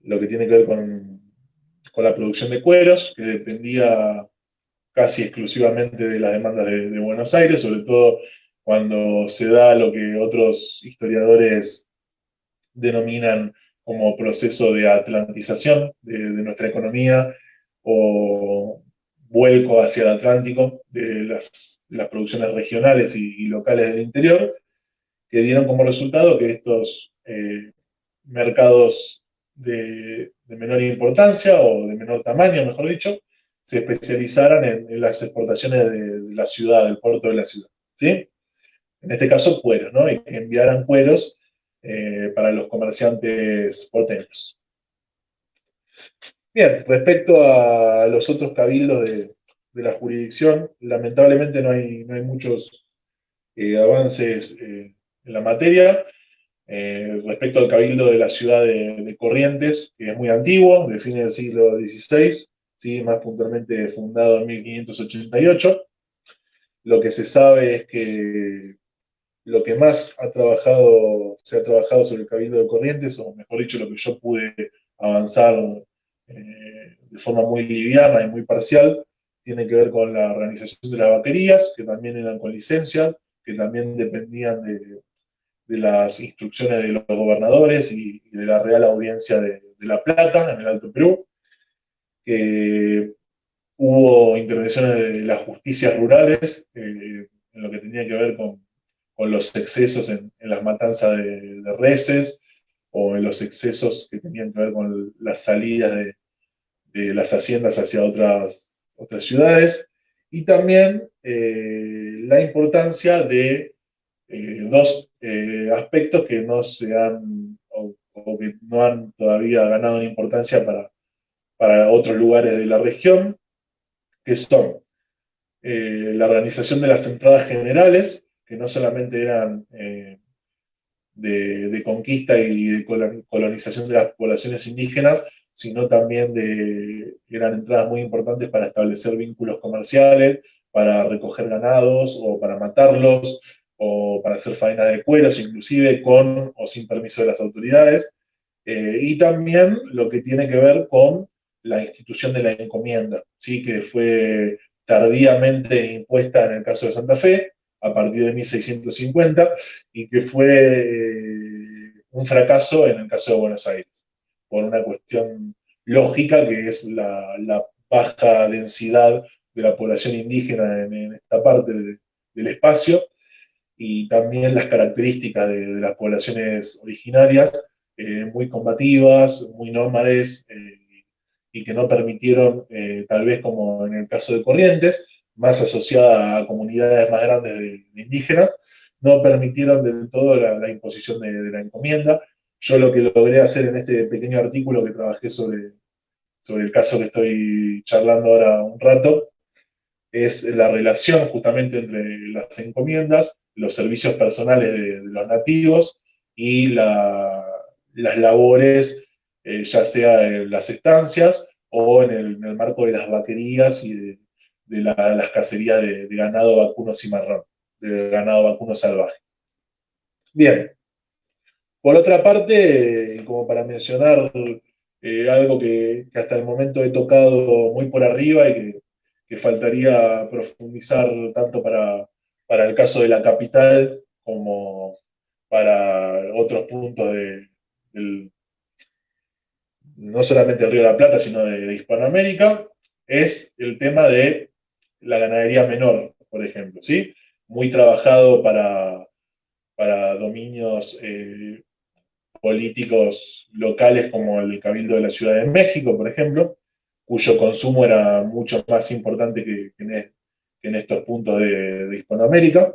lo que tiene que ver con la producción de cueros, que dependía casi exclusivamente de las demandas de Buenos Aires, sobre todo cuando se da lo que otros historiadores denominan como proceso de atlantización de nuestra economía, o vuelco hacia el Atlántico de las producciones regionales y locales del interior, que dieron como resultado que estos mercados de menor importancia o de menor tamaño, mejor dicho, se especializaran en las exportaciones de la ciudad, del puerto de la ciudad, ¿sí? En este caso, cueros, ¿no? Y que enviaran cueros para los comerciantes porteños. Bien, respecto a los otros cabildos de la jurisdicción, lamentablemente no hay muchos avances en la materia. Respecto al cabildo de la ciudad de Corrientes, que es muy antiguo, de fines del siglo XVI, ¿sí? Más puntualmente fundado en 1588. Lo que se sabe es que lo que más se ha trabajado sobre el cabildo de Corrientes, o mejor dicho, lo que yo pude avanzar de forma muy liviana y muy parcial, tiene que ver con la organización de las vaquerías, que también eran con licencia, que también dependían de las instrucciones de los gobernadores y de la Real Audiencia de La Plata, en el Alto Perú, que hubo intervenciones de las justicias rurales en lo que tenía que ver con los excesos en las matanzas de reses o en los excesos que tenían que ver con las salidas de las haciendas hacia otras ciudades, y también la importancia de dos aspectos que no se han o que no han todavía ganado en importancia para otros lugares de la región, que son la organización de las entradas generales, que no solamente eran de conquista y de colonización de las poblaciones indígenas, sino también eran entradas muy importantes para establecer vínculos comerciales, para recoger ganados o para matarlos, o para hacer faenas de cueros, inclusive con o sin permiso de las autoridades, y también lo que tiene que ver con la institución de la encomienda, ¿sí? Que fue tardíamente impuesta en el caso de Santa Fe, a partir de 1650, y que fue un fracaso en el caso de Buenos Aires, por una cuestión lógica que es la baja densidad de la población indígena en esta parte del espacio, y también las características de las poblaciones originarias, muy combativas, muy nómades, y que no permitieron, tal vez como en el caso de Corrientes, más asociada a comunidades más grandes de indígenas, no permitieron del todo la imposición de la encomienda. Yo lo que logré hacer en este pequeño artículo que trabajé sobre el caso que estoy charlando ahora un rato, es la relación justamente entre las encomiendas, los servicios personales de los nativos y las labores, ya sea en las estancias o en el marco de las vaquerías y de las cacerías de ganado vacuno cimarrón, de ganado vacuno salvaje. Bien, por otra parte, como para mencionar algo que hasta el momento he tocado muy por arriba y que faltaría profundizar tanto para el caso de la capital como para otros puntos no solamente del Río de la Plata, sino de Hispanoamérica, es el tema de la ganadería menor, por ejemplo, ¿sí? Muy trabajado para dominios políticos locales como el Cabildo de la Ciudad de México, por ejemplo, cuyo consumo era mucho más importante que en estos puntos de Hispanoamérica.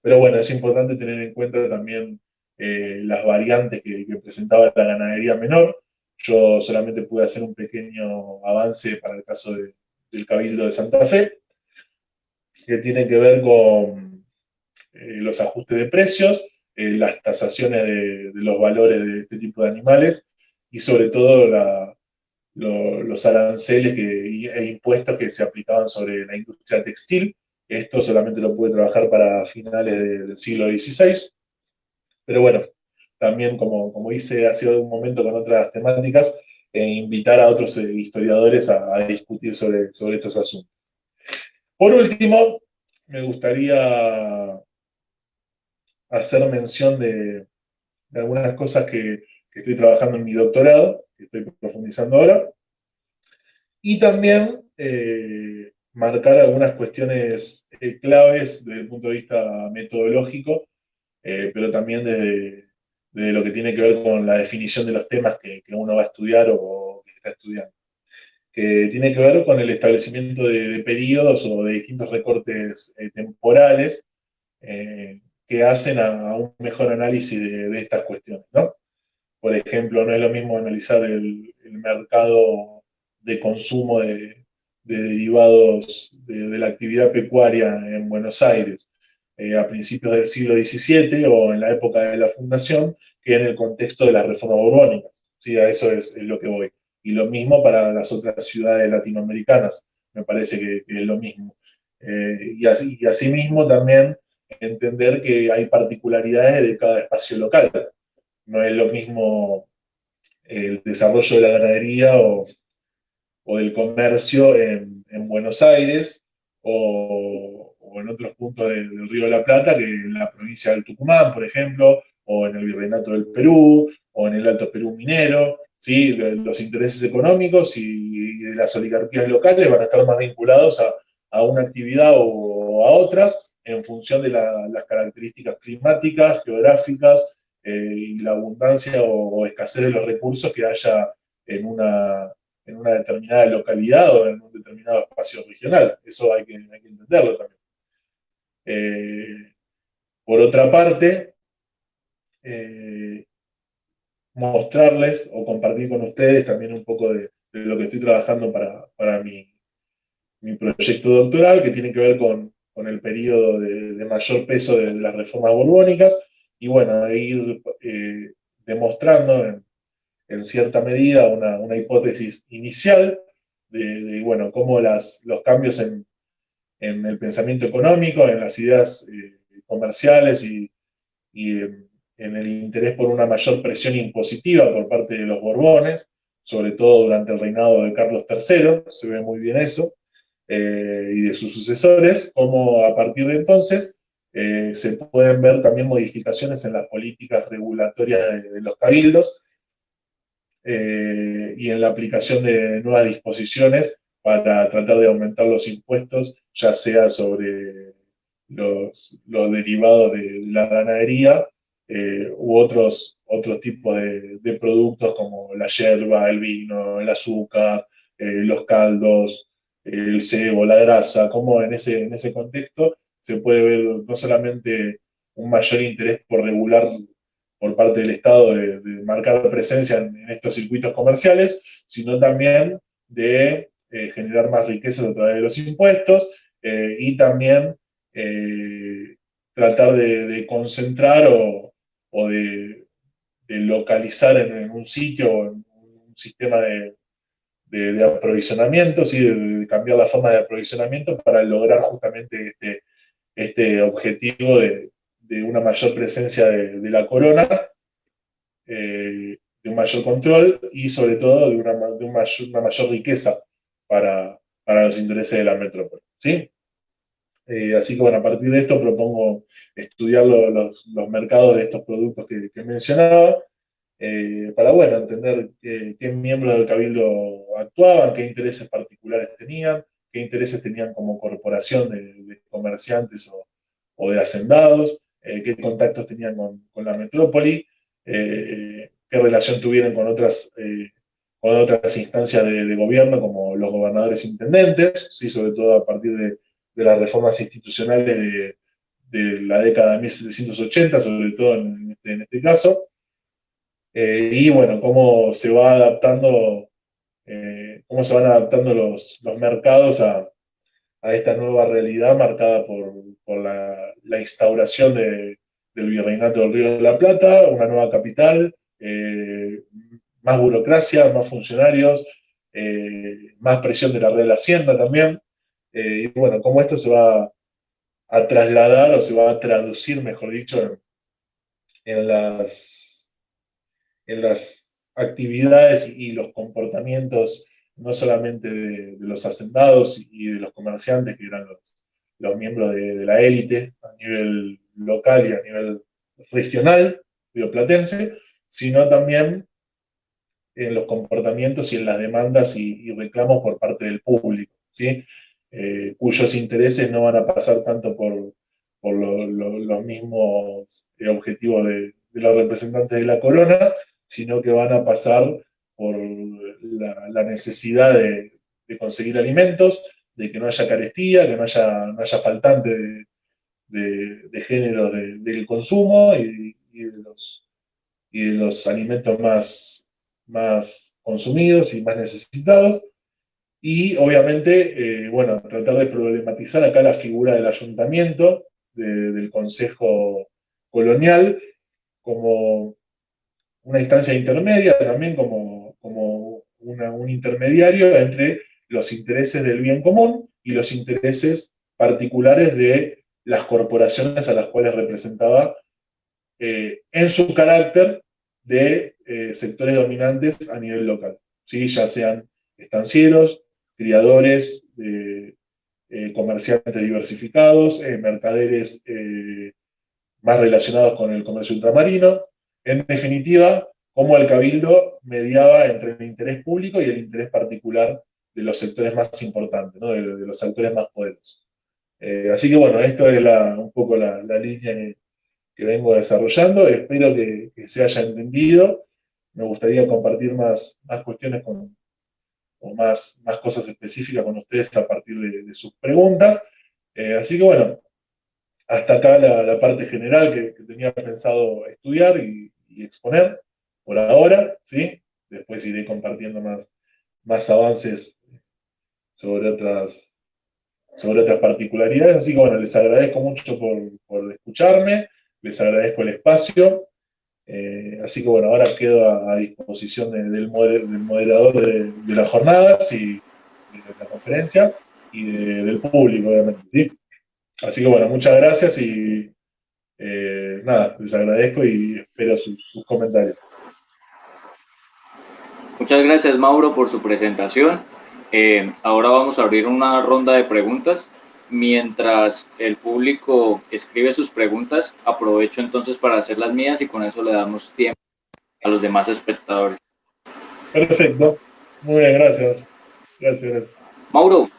Pero bueno, es importante tener en cuenta también las variantes que presentaba la ganadería menor. Yo solamente pude hacer un pequeño avance para el caso del Cabildo de Santa Fe, que tiene que ver con los ajustes de precios, las tasaciones de los valores de este tipo de animales y sobre todo los aranceles e impuestos que se aplicaban sobre la industria textil. Esto solamente lo pude trabajar para finales del siglo XVI, pero bueno, también como hice hace un momento con otras temáticas, invitar a otros historiadores a discutir sobre estos asuntos. Por último, me gustaría hacer mención de algunas cosas que estoy trabajando en mi doctorado, que estoy profundizando ahora, y también marcar algunas cuestiones claves desde el punto de vista metodológico, pero también desde lo que tiene que ver con la definición de los temas que uno va a estudiar o que está estudiando. que tiene que ver con el establecimiento de periodos o de distintos recortes temporales que hacen a un mejor análisis de estas cuestiones, ¿no? Por ejemplo, no es lo mismo analizar el mercado de consumo de derivados de la actividad pecuaria en Buenos Aires a principios del siglo XVII o en la época de la fundación que en el contexto de la reforma borbónica. ¿Sí? A eso es lo que voy. Y lo mismo para las otras ciudades latinoamericanas, me parece que es lo mismo. Y asimismo también entender que hay particularidades de cada espacio local. No es lo mismo el desarrollo de la ganadería o del comercio en Buenos Aires o en otros puntos del Río de la Plata que en la provincia del Tucumán, por ejemplo, o en el Virreinato del Perú, o en el Alto Perú minero. ¿Sí? Los intereses económicos y de las oligarquías locales van a estar más vinculados a una actividad o a otras en función de las características climáticas, geográficas y la abundancia o escasez de los recursos que haya en una determinada localidad o en un determinado espacio regional. Eso hay que entenderlo también. Por otra parte, mostrarles o compartir con ustedes también un poco de lo que estoy trabajando para mi proyecto doctoral, que tiene que ver con el periodo de mayor peso de las reformas borbónicas, y bueno, de ir demostrando en cierta medida una hipótesis inicial bueno, cómo los cambios en el pensamiento económico, en las ideas comerciales y en el interés por una mayor presión impositiva por parte de los Borbones, sobre todo durante el reinado de Carlos III, se ve muy bien eso, y de sus sucesores, cómo a partir de entonces se pueden ver también modificaciones en las políticas regulatorias de los cabildos, y en la aplicación de nuevas disposiciones para tratar de aumentar los impuestos, ya sea sobre los derivados de la ganadería u otros tipos de productos como la yerba, el vino, el azúcar, los caldos, el cebo, la grasa, como en ese contexto se puede ver no solamente un mayor interés por regular por parte del Estado de marcar presencia en estos circuitos comerciales, sino también de generar más riquezas a través de los impuestos y también tratar de concentrar o de localizar en un sitio o en un sistema de aprovisionamiento, ¿sí? De cambiar la forma de aprovisionamiento para lograr justamente este objetivo de una mayor presencia de la corona, de un mayor control y sobre todo de una mayor riqueza para los intereses de la metrópoli. ¿Sí? Así que bueno, a partir de esto propongo estudiar los mercados de estos productos que mencionaba, para bueno, entender qué miembros del Cabildo actuaban, qué intereses particulares tenían, qué intereses tenían como corporación de comerciantes o de hacendados, qué contactos tenían con la metrópoli, qué relación tuvieron con otras instancias de gobierno como los gobernadores intendentes, ¿sí? Sobre todo a partir de las reformas institucionales de la década de 1780, sobre todo en este caso. Y bueno, cómo se van adaptando los mercados a esta nueva realidad marcada por la instauración del Virreinato del Río de la Plata, una nueva capital, más burocracia, más funcionarios, más presión de la Real Hacienda también. Y bueno, cómo esto se va a trasladar o se va a traducir, mejor dicho, en las actividades y los comportamientos no solamente de los hacendados y de los comerciantes, que eran los miembros de la élite a nivel local y a nivel regional, rioplatense, sino también en los comportamientos y en las demandas y reclamos por parte del público, ¿sí? Cuyos intereses no van a pasar tanto por los mismos objetivos de los representantes de la corona, sino que van a pasar por la necesidad conseguir alimentos, de que no haya carestía, que no haya faltante de género del consumo y de los alimentos más consumidos y más necesitados. Y obviamente, bueno, tratar de problematizar acá la figura del ayuntamiento, del Consejo Colonial, como una instancia intermedia, también como un intermediario entre los intereses del bien común y los intereses particulares de las corporaciones a las cuales representaba en su carácter de sectores dominantes a nivel local, ¿sí? Ya sean estancieros, criadores, comerciantes diversificados, mercaderes más relacionados con el comercio ultramarino. En definitiva, cómo el cabildo mediaba entre el interés público y el interés particular de los sectores más importantes, ¿no? de los sectores más poderosos. Así que bueno, esto es un poco la línea que vengo desarrollando. Espero que se haya entendido. Me gustaría compartir más cuestiones o más cosas específicas con ustedes a partir de sus preguntas. Así que bueno, hasta acá la parte general que tenía pensado estudiar y exponer por ahora, ¿sí? Después iré compartiendo más avances sobre otras particularidades. Así que bueno, les agradezco mucho por escucharme, les agradezco el espacio. Así que bueno, ahora quedo a disposición del moderador de las jornadas y de la conferencia y del público, obviamente, ¿sí? Así que bueno, muchas gracias y nada, les agradezco y espero sus comentarios. Muchas gracias, Mauro, por su presentación. Ahora vamos a abrir una ronda de preguntas. Mientras el público escribe sus preguntas, aprovecho entonces para hacer las mías y con eso le damos tiempo a los demás espectadores. Perfecto. Muy bien, gracias. Gracias. Mauro,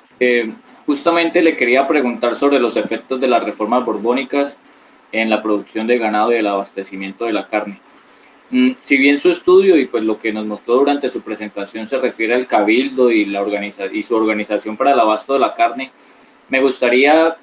justamente le quería preguntar sobre los efectos de las reformas borbónicas en la producción de ganado y el abastecimiento de la carne. Si bien su estudio y pues lo que nos mostró durante su presentación se refiere al cabildo y su organización para el abasto de la carne, me gustaría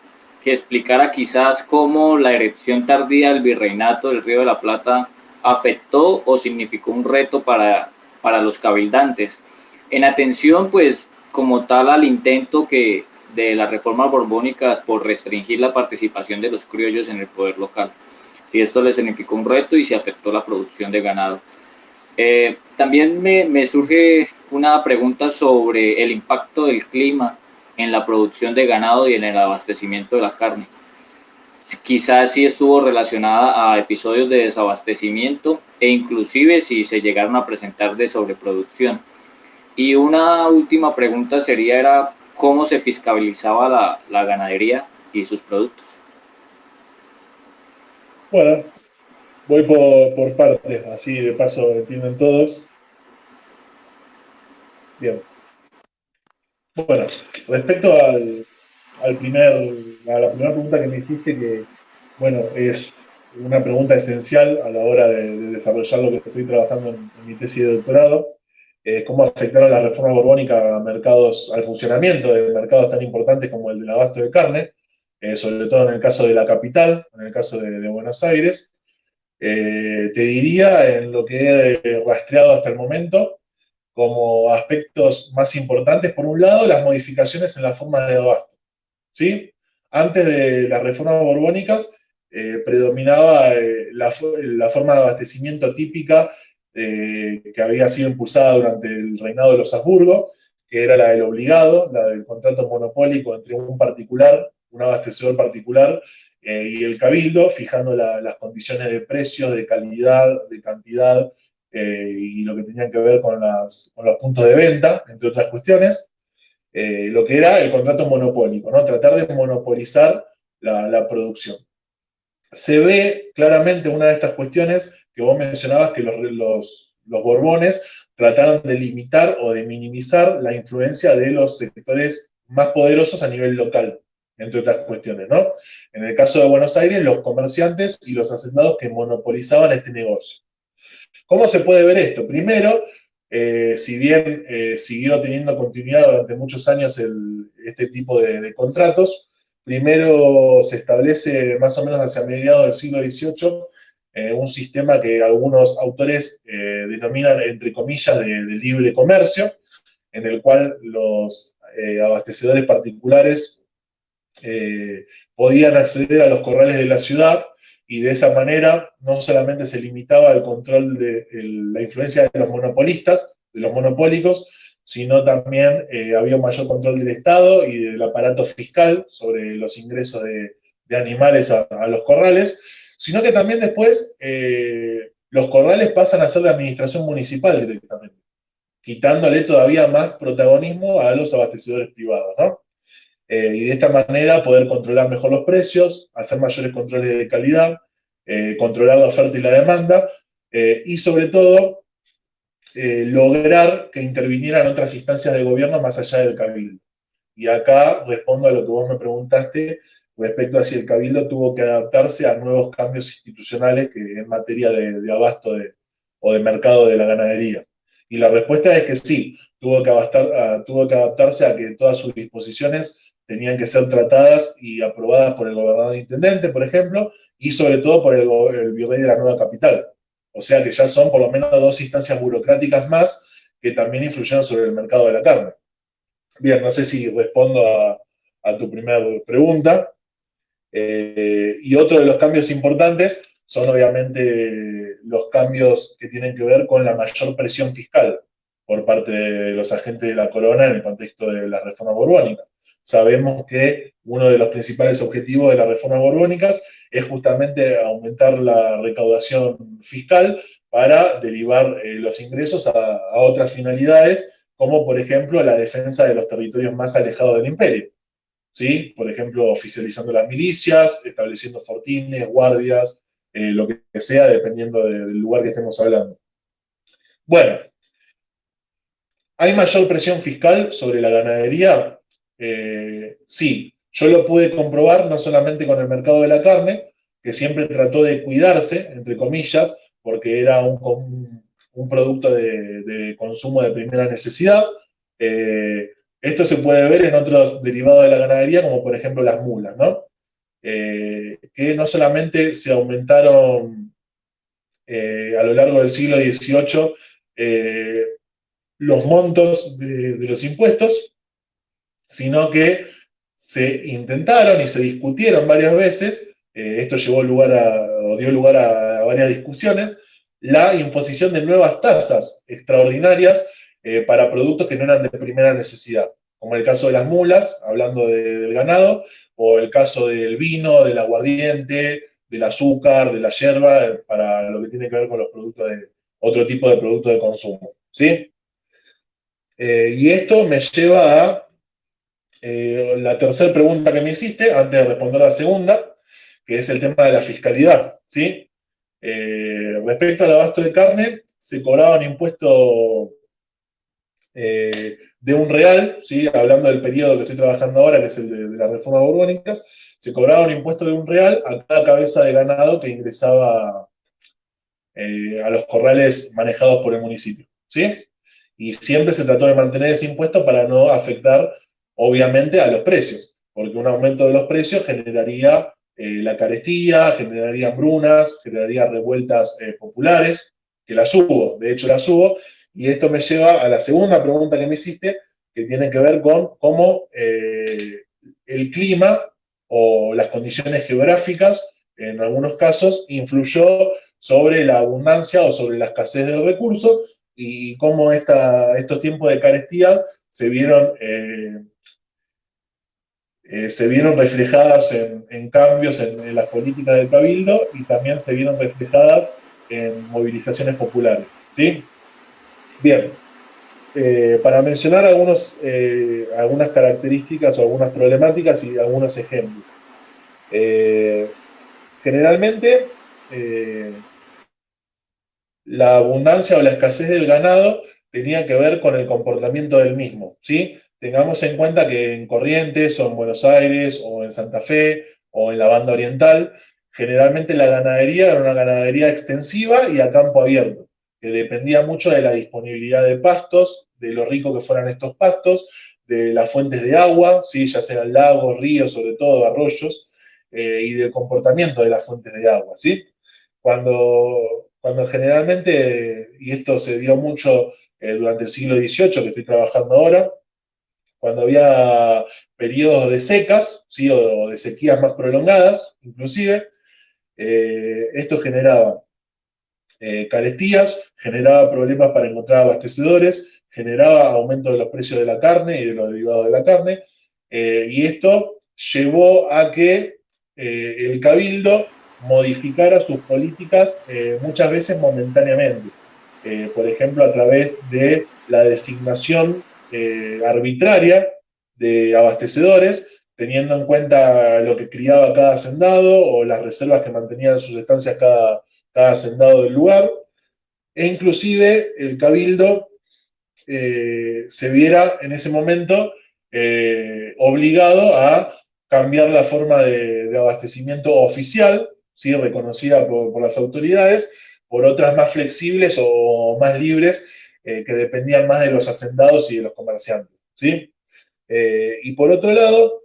que explicara quizás cómo la erección tardía del virreinato del Río de la Plata afectó o significó un reto para los cabildantes, en atención pues como tal al intento de las reformas borbónicas por restringir la participación de los criollos en el poder local. Si esto le significó un reto y si afectó la producción de ganado. También me surge una pregunta sobre el impacto del clima en la producción de ganado y en el abastecimiento de la carne. Quizás sí estuvo relacionada a episodios de desabastecimiento e inclusive si se llegaron a presentar de sobreproducción. Y una última pregunta era cómo se fiscalizaba la ganadería y sus productos. Bueno, voy por partes, así de paso entienden todos. Bien. Bueno, respecto a la primera pregunta que me hiciste, que bueno, es una pregunta esencial a la hora de desarrollar lo que estoy trabajando en mi tesis de doctorado, cómo afectaron la reforma borbónica al funcionamiento de mercados tan importantes como el del abasto de carne, sobre todo en el caso de la capital, en el caso de Buenos Aires. Te diría, en lo que he rastreado hasta el momento, como aspectos más importantes, por un lado, las modificaciones en las formas de abasto, ¿sí? Antes de las reformas borbónicas, predominaba la forma de abastecimiento típica que había sido impulsada durante el reinado de los Habsburgo, que era la del obligado, la del contrato monopólico entre un abastecedor particular, y el cabildo, fijando las condiciones de precios, de calidad, de cantidad, y lo que tenían que ver con los puntos de venta, entre otras cuestiones. Lo que era el contrato monopólico, ¿no? Tratar de monopolizar la producción. Se ve claramente una de estas cuestiones que vos mencionabas, que los Borbones trataron de limitar o de minimizar la influencia de los sectores más poderosos a nivel local, entre otras cuestiones, ¿no? En el caso de Buenos Aires, los comerciantes y los hacendados que monopolizaban este negocio. ¿Cómo se puede ver esto? Primero, si bien siguió teniendo continuidad durante muchos años este tipo de contratos, primero se establece más o menos hacia mediados del siglo XVIII un sistema que algunos autores denominan, entre comillas, de libre comercio, en el cual los abastecedores particulares podían acceder a los corrales de la ciudad y de esa manera no solamente se limitaba el control de la influencia de los monopolistas, de los monopólicos, sino también había un mayor control del Estado y del aparato fiscal sobre los ingresos de animales a los corrales, sino que también después los corrales pasan a ser de administración municipal directamente, quitándole todavía más protagonismo a los abastecedores privados, ¿no? Y de esta manera poder controlar mejor los precios, hacer mayores controles de calidad, controlar la oferta y la demanda, y sobre todo lograr que intervinieran otras instancias de gobierno más allá del cabildo. Y acá respondo a lo que vos me preguntaste respecto a si el cabildo tuvo que adaptarse a nuevos cambios institucionales que en materia de abasto o de mercado de la ganadería. Y la respuesta es que sí, tuvo que adaptarse a que todas sus disposiciones tenían que ser tratadas y aprobadas por el gobernador intendente, por ejemplo, y sobre todo por el virrey de la nueva capital. O sea que ya son por lo menos dos instancias burocráticas más que también influyeron sobre el mercado de la carne. Bien, no sé si respondo a tu primera pregunta. Y otro de los cambios importantes son obviamente los cambios que tienen que ver con la mayor presión fiscal por parte de los agentes de la corona en el contexto de la reforma borbónica. Sabemos que uno de los principales objetivos de las reformas borbónicas es justamente aumentar la recaudación fiscal para derivar los ingresos a otras finalidades, como por ejemplo la defensa de los territorios más alejados del imperio. ¿Sí? Por ejemplo, oficializando las milicias, estableciendo fortines, guardias, lo que sea, dependiendo del lugar que estemos hablando. Bueno, ¿hay mayor presión fiscal sobre la ganadería? Sí, yo lo pude comprobar no solamente con el mercado de la carne, que siempre trató de cuidarse, entre comillas, porque era un producto de consumo de primera necesidad. Esto se puede ver en otros derivados de la ganadería, como por ejemplo las mulas, ¿no? Que no solamente se aumentaron a lo largo del siglo XVIII los montos de los impuestos, sino que se intentaron y se discutieron varias veces, esto dio lugar a varias discusiones, la imposición de nuevas tasas extraordinarias para productos que no eran de primera necesidad, como el caso de las mulas, hablando del ganado, o el caso del vino, del aguardiente, del azúcar, de la yerba, para lo que tiene que ver con los productos otro tipo de productos de consumo. ¿Sí? Y esto me lleva a la tercera pregunta que me hiciste, antes de responder la segunda, que es el tema de la fiscalidad. ¿Sí? Respecto al abasto de carne, se cobraba un impuesto de un real, ¿sí? Hablando del periodo que estoy trabajando ahora, que es el de las reformas borbónicas, se cobraba un impuesto de un real a cada cabeza de ganado que ingresaba a los corrales manejados por el municipio. ¿Sí? Y siempre se trató de mantener ese impuesto para no afectar, obviamente, a los precios, porque un aumento de los precios generaría la carestía, generaría hambrunas, generaría revueltas populares, que las hubo, de hecho las hubo, y esto me lleva a la segunda pregunta que me hiciste, que tiene que ver con cómo el clima o las condiciones geográficas, en algunos casos, influyó sobre la abundancia o sobre la escasez del recurso, y cómo estos tiempos de carestía se vieron reflejadas en cambios en las políticas del Cabildo y también se vieron reflejadas en movilizaciones populares. ¿Sí? Bien, para mencionar algunas características o algunas problemáticas y algunos ejemplos. Generalmente, la abundancia o la escasez del ganado tenía que ver con el comportamiento del mismo, ¿sí? Tengamos en cuenta que en Corrientes o en Buenos Aires o en Santa Fe o en la banda oriental, generalmente la ganadería era una ganadería extensiva y a campo abierto. que dependía mucho de la disponibilidad de pastos, de lo rico que fueran estos pastos, de las fuentes de agua, ¿sí? Ya sean lagos, ríos, sobre todo arroyos, y del comportamiento de las fuentes de agua, ¿sí? Cuando generalmente, y esto se dio mucho durante el siglo XVIII, que estoy trabajando ahora, cuando había periodos de secas, ¿sí? O de sequías más prolongadas, inclusive, esto generaba carestías, generaba problemas para encontrar abastecedores, generaba aumento de los precios de la carne y de los derivados de la carne, y esto llevó a que el cabildo modificara sus políticas muchas veces momentáneamente. Por ejemplo, a través de la designación arbitraria de abastecedores, teniendo en cuenta lo que criaba cada hacendado o las reservas que mantenía en sus estancias cada hacendado del lugar, e inclusive el cabildo se viera en ese momento obligado a cambiar la forma de abastecimiento oficial, ¿sí? Reconocida por las autoridades, por otras más flexibles o más libres, que dependían más de los hacendados y de los comerciantes, ¿sí? Y por otro lado,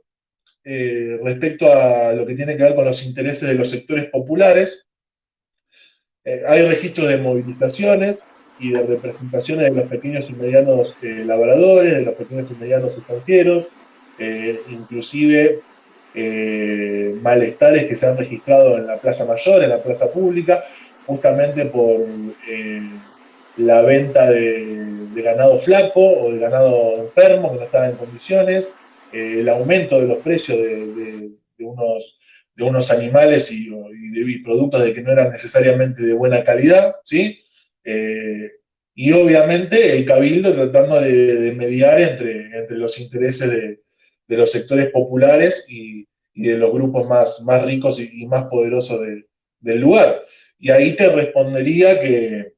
respecto a lo que tiene que ver con los intereses de los sectores populares, hay registros de movilizaciones y de representaciones de los pequeños y medianos labradores, de los pequeños y medianos estancieros, inclusive malestares que se han registrado en la Plaza Mayor, en la Plaza Pública, justamente por la venta de ganado flaco o de ganado enfermo que no estaba en condiciones, el aumento de los precios de unos animales y productos de que no eran necesariamente de buena calidad, ¿sí? Y obviamente el cabildo tratando de mediar entre los intereses de los sectores populares y de los grupos más ricos y más poderosos del lugar. Y ahí te respondería que,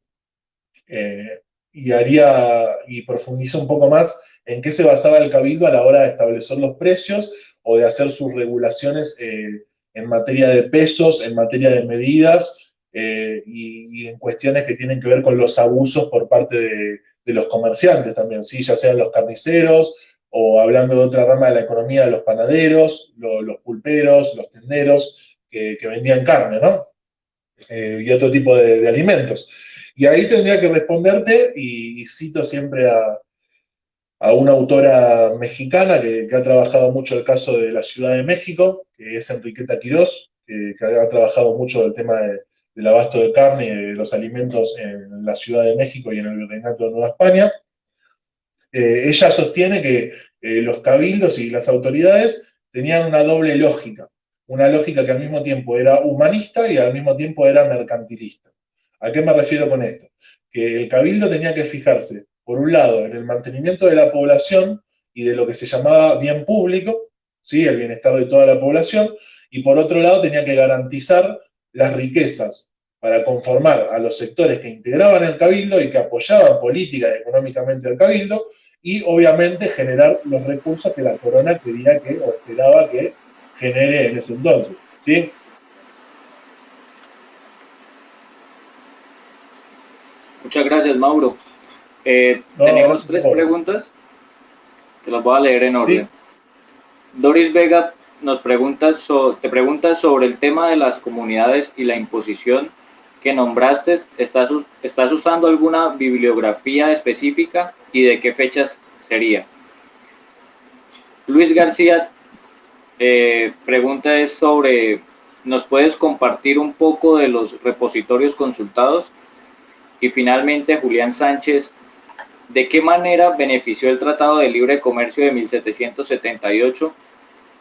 y profundiza un poco más en qué se basaba el cabildo a la hora de establecer los precios o de hacer sus regulaciones en materia de pesos, en materia de medidas y en cuestiones que tienen que ver con los abusos por parte de los comerciantes también, ¿sí? Ya sean los carniceros o hablando de otra rama de la economía, los panaderos, los pulperos, los tenderos que vendían carne, ¿no? Y otro tipo de alimentos. Y ahí tendría que responderte, y cito siempre a una autora mexicana que ha trabajado mucho el caso de la Ciudad de México, que es Enriqueta Quirós, que ha trabajado mucho el tema del abasto de carne y de los alimentos en la Ciudad de México y en el Virreinato de Nueva España. Ella sostiene que los cabildos y las autoridades tenían una doble lógica, una lógica que al mismo tiempo era humanista y al mismo tiempo era mercantilista. ¿A qué me refiero con esto? Que el cabildo tenía que fijarse, por un lado, en el mantenimiento de la población y de lo que se llamaba bien público, ¿sí? El bienestar de toda la población, y por otro lado tenía que garantizar las riquezas para conformar a los sectores que integraban el cabildo y que apoyaban política y económicamente al cabildo, y obviamente generar los recursos que la corona quería que o esperaba que genere en ese entonces, ¿sí? Muchas gracias, Mauro. No, Tenemos tres preguntas, te las voy a leer en orden. ¿sí? Doris Vega nos pregunta te pregunta sobre el tema de las comunidades y la imposición que nombraste. ¿Estás usando alguna bibliografía específica y de qué fechas sería? Luis García pregunta es sobre, ¿nos puedes compartir un poco de los repositorios consultados? Y finalmente Julián Sánchez, ¿de qué manera benefició el Tratado de Libre Comercio de 1778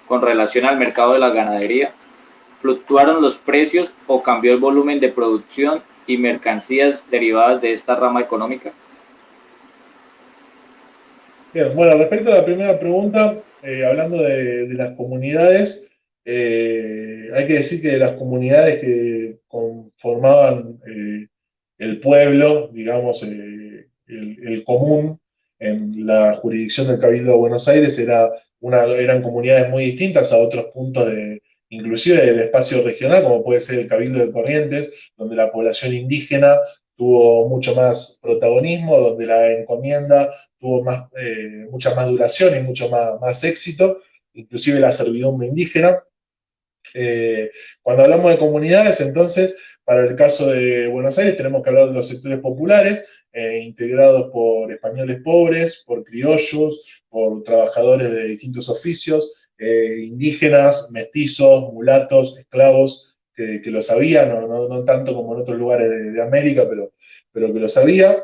con relación al mercado de la ganadería? ¿Fluctuaron los precios o cambió el volumen de producción y mercancías derivadas de esta rama económica? Bien, bueno, respecto a la primera pregunta, hablando de las comunidades, hay que decir que las comunidades que conformaban el pueblo, digamos, el común en la jurisdicción del Cabildo de Buenos Aires eran comunidades muy distintas a otros puntos inclusive del espacio regional, como puede ser el Cabildo de Corrientes, donde la población indígena tuvo mucho más protagonismo, donde la encomienda tuvo mucha más duración y mucho más éxito, inclusive la servidumbre indígena. Cuando hablamos de comunidades, entonces, para el caso de Buenos Aires, tenemos que hablar de los sectores populares, integrados por españoles pobres, por criollos, por trabajadores de distintos oficios, indígenas, mestizos, mulatos, esclavos, que lo sabían, no tanto como en otros lugares de América, pero que lo sabía.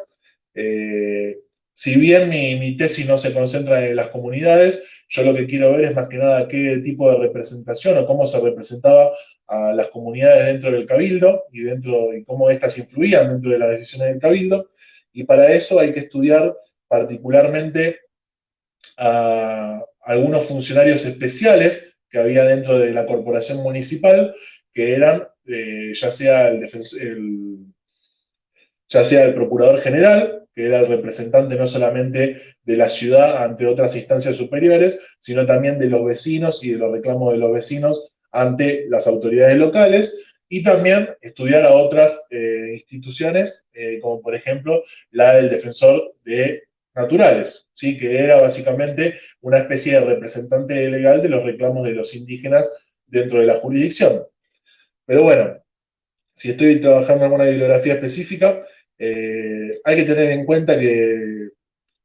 Eh, si bien mi tesis no se concentra en las comunidades, yo lo que quiero ver es más que nada qué tipo de representación o cómo se representaba a las comunidades dentro del cabildo y cómo éstas influían dentro de las decisiones del cabildo. Y para eso hay que estudiar particularmente a algunos funcionarios especiales que había dentro de la corporación municipal, que eran ya sea el procurador general, que era el representante no solamente de la ciudad ante otras instancias superiores, sino también de los vecinos y de los reclamos de los vecinos ante las autoridades locales, y también estudiar a otras instituciones, como por ejemplo la del defensor de naturales, ¿sí? Que era básicamente una especie de representante legal de los reclamos de los indígenas dentro de la jurisdicción. Pero bueno, si estoy trabajando en alguna bibliografía específica, hay que tener en cuenta que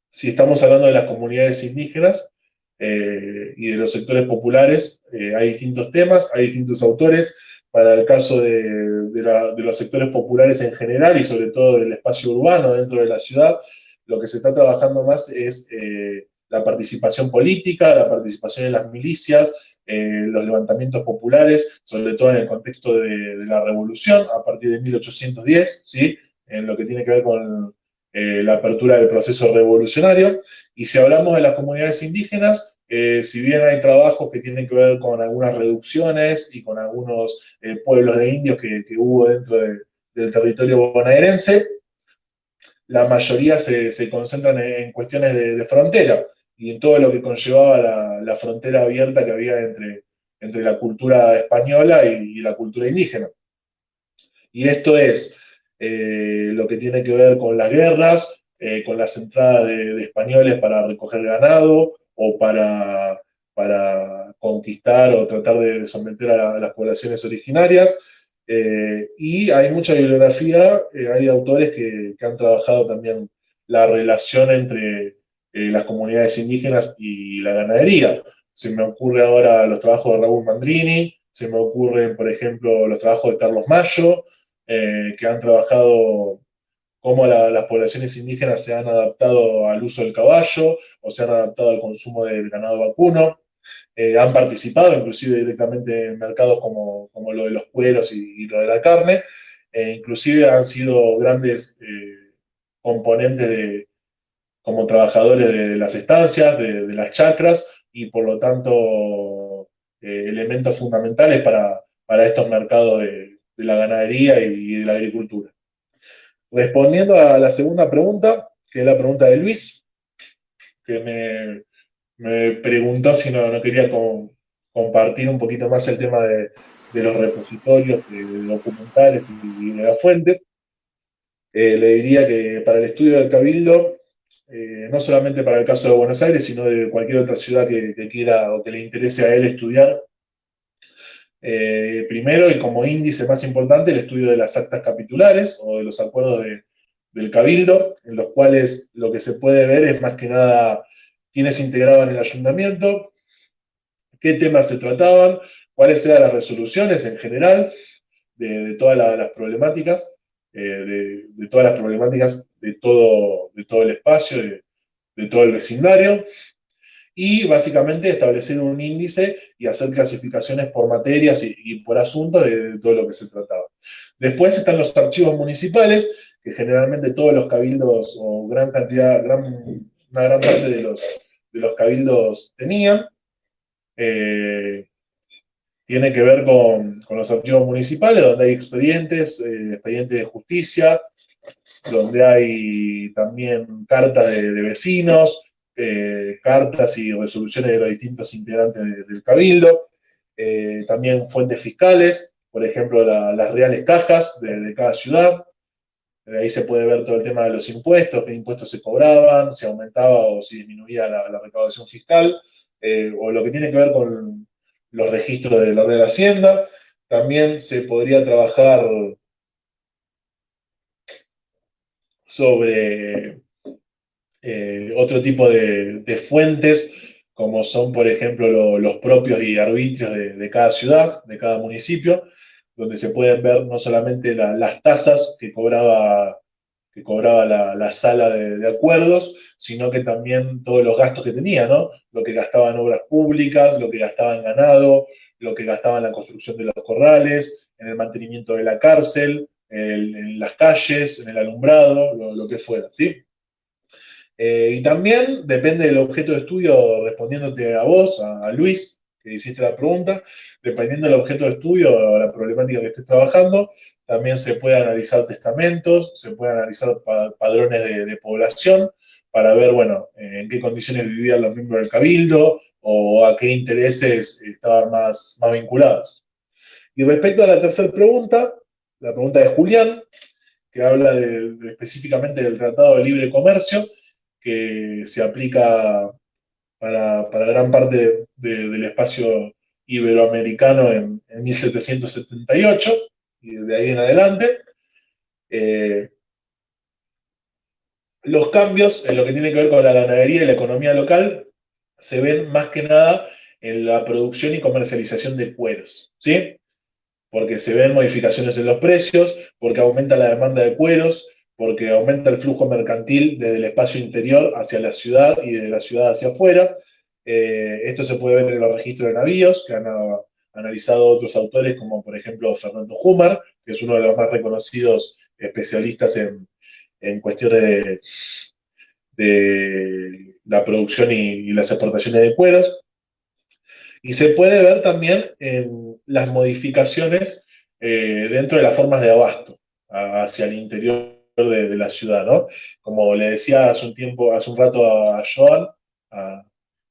si estamos hablando de las comunidades indígenas y de los sectores populares, hay distintos temas, hay distintos autores. Para el caso de los sectores populares en general y sobre todo del espacio urbano dentro de la ciudad, lo que se está trabajando más es la participación política, la participación en las milicias, los levantamientos populares, sobre todo en el contexto de la revolución a partir de 1810, ¿sí? En lo que tiene que ver con la apertura del proceso revolucionario. Y si hablamos de las comunidades indígenas, si bien hay trabajos que tienen que ver con algunas reducciones y con algunos pueblos de indios que hubo dentro del territorio bonaerense, la mayoría se concentran en cuestiones de frontera y en todo lo que conllevaba la frontera abierta que había entre la cultura española y la cultura indígena. Y esto es lo que tiene que ver con las guerras, con las entradas de españoles para recoger ganado o para conquistar o tratar de someter a las poblaciones originarias. Y hay mucha bibliografía, hay autores que han trabajado también la relación entre las comunidades indígenas y la ganadería. Se me ocurre ahora los trabajos de Raúl Mandrini, se me ocurren, por ejemplo, los trabajos de Carlos Mayo, que han trabajado cómo las poblaciones indígenas se han adaptado al uso del caballo o se han adaptado al consumo del ganado vacuno. Han participado inclusive directamente en mercados como lo de los cueros y lo de la carne. Inclusive han sido grandes componentes como trabajadores de las estancias, de las chacras, y por lo tanto elementos fundamentales para estos mercados de la ganadería y de la agricultura. Respondiendo a la segunda pregunta, que es la pregunta de Luis, que me preguntó si no quería compartir un poquito más el tema de los repositorios documentales y de las fuentes. Le diría que para el estudio del Cabildo, no solamente para el caso de Buenos Aires, sino de cualquier otra ciudad que quiera o que le interese a él estudiar, primero y como índice más importante, el estudio de las actas capitulares o de los acuerdos del Cabildo, en los cuales lo que se puede ver es más que nada quiénes integraban el ayuntamiento, qué temas se trataban, cuáles eran las resoluciones en general de todas las problemáticas, de todas las problemáticas de todo el espacio, de todo el vecindario, y básicamente establecer un índice y hacer clasificaciones por materias y por asuntos de todo lo que se trataba. Después están los archivos municipales, que generalmente todos los cabildos, o una gran parte de los cabildos tenían. Tiene que ver con los archivos municipales, donde hay expedientes de justicia, donde hay también cartas de vecinos, cartas y resoluciones de los distintos integrantes del Cabildo, también fuentes fiscales, por ejemplo, las reales cajas de cada ciudad, De ahí se puede ver todo el tema de los impuestos, qué impuestos se cobraban, si aumentaba o si disminuía la recaudación fiscal, o lo que tiene que ver con los registros de la Real Hacienda. También se podría trabajar sobre otro tipo de fuentes, como son, por ejemplo, los propios y arbitrios de cada ciudad, de cada municipio, donde se pueden ver no solamente las tasas que cobraba la sala de acuerdos, sino que también todos los gastos que tenía, ¿no? Lo que gastaba en obras públicas, lo que gastaba en ganado, lo que gastaba en la construcción de los corrales, en el mantenimiento de la cárcel, en las calles, en el alumbrado, lo que fuera, ¿sí? Y también depende del objeto de estudio, respondiéndote a vos, a Luis, que hiciste la pregunta, dependiendo del objeto de estudio o la problemática que estés trabajando, también se puede analizar testamentos, se puede analizar padrones de población para ver, bueno, en qué condiciones vivían los miembros del cabildo o a qué intereses estaban más vinculados. Y respecto a la tercera pregunta, la pregunta de Julián, que habla específicamente del Tratado de Libre Comercio, que se aplica para gran parte del espacio iberoamericano en 1778 y de ahí en adelante. Los cambios en lo que tiene que ver con la ganadería y la economía local se ven más que nada en la producción y comercialización de cueros, ¿sí? Porque se ven modificaciones en los precios, porque aumenta la demanda de cueros, porque aumenta el flujo mercantil desde el espacio interior hacia la ciudad y desde la ciudad hacia afuera. Esto se puede ver en los registros de navíos, que han analizado otros autores, como por ejemplo Fernando Humar, que es uno de los más reconocidos especialistas en cuestiones de la producción y las exportaciones de cueros. Y se puede ver también en las modificaciones dentro de las formas de abasto hacia el interior de la ciudad, ¿no? Como le decía hace un rato a Joan,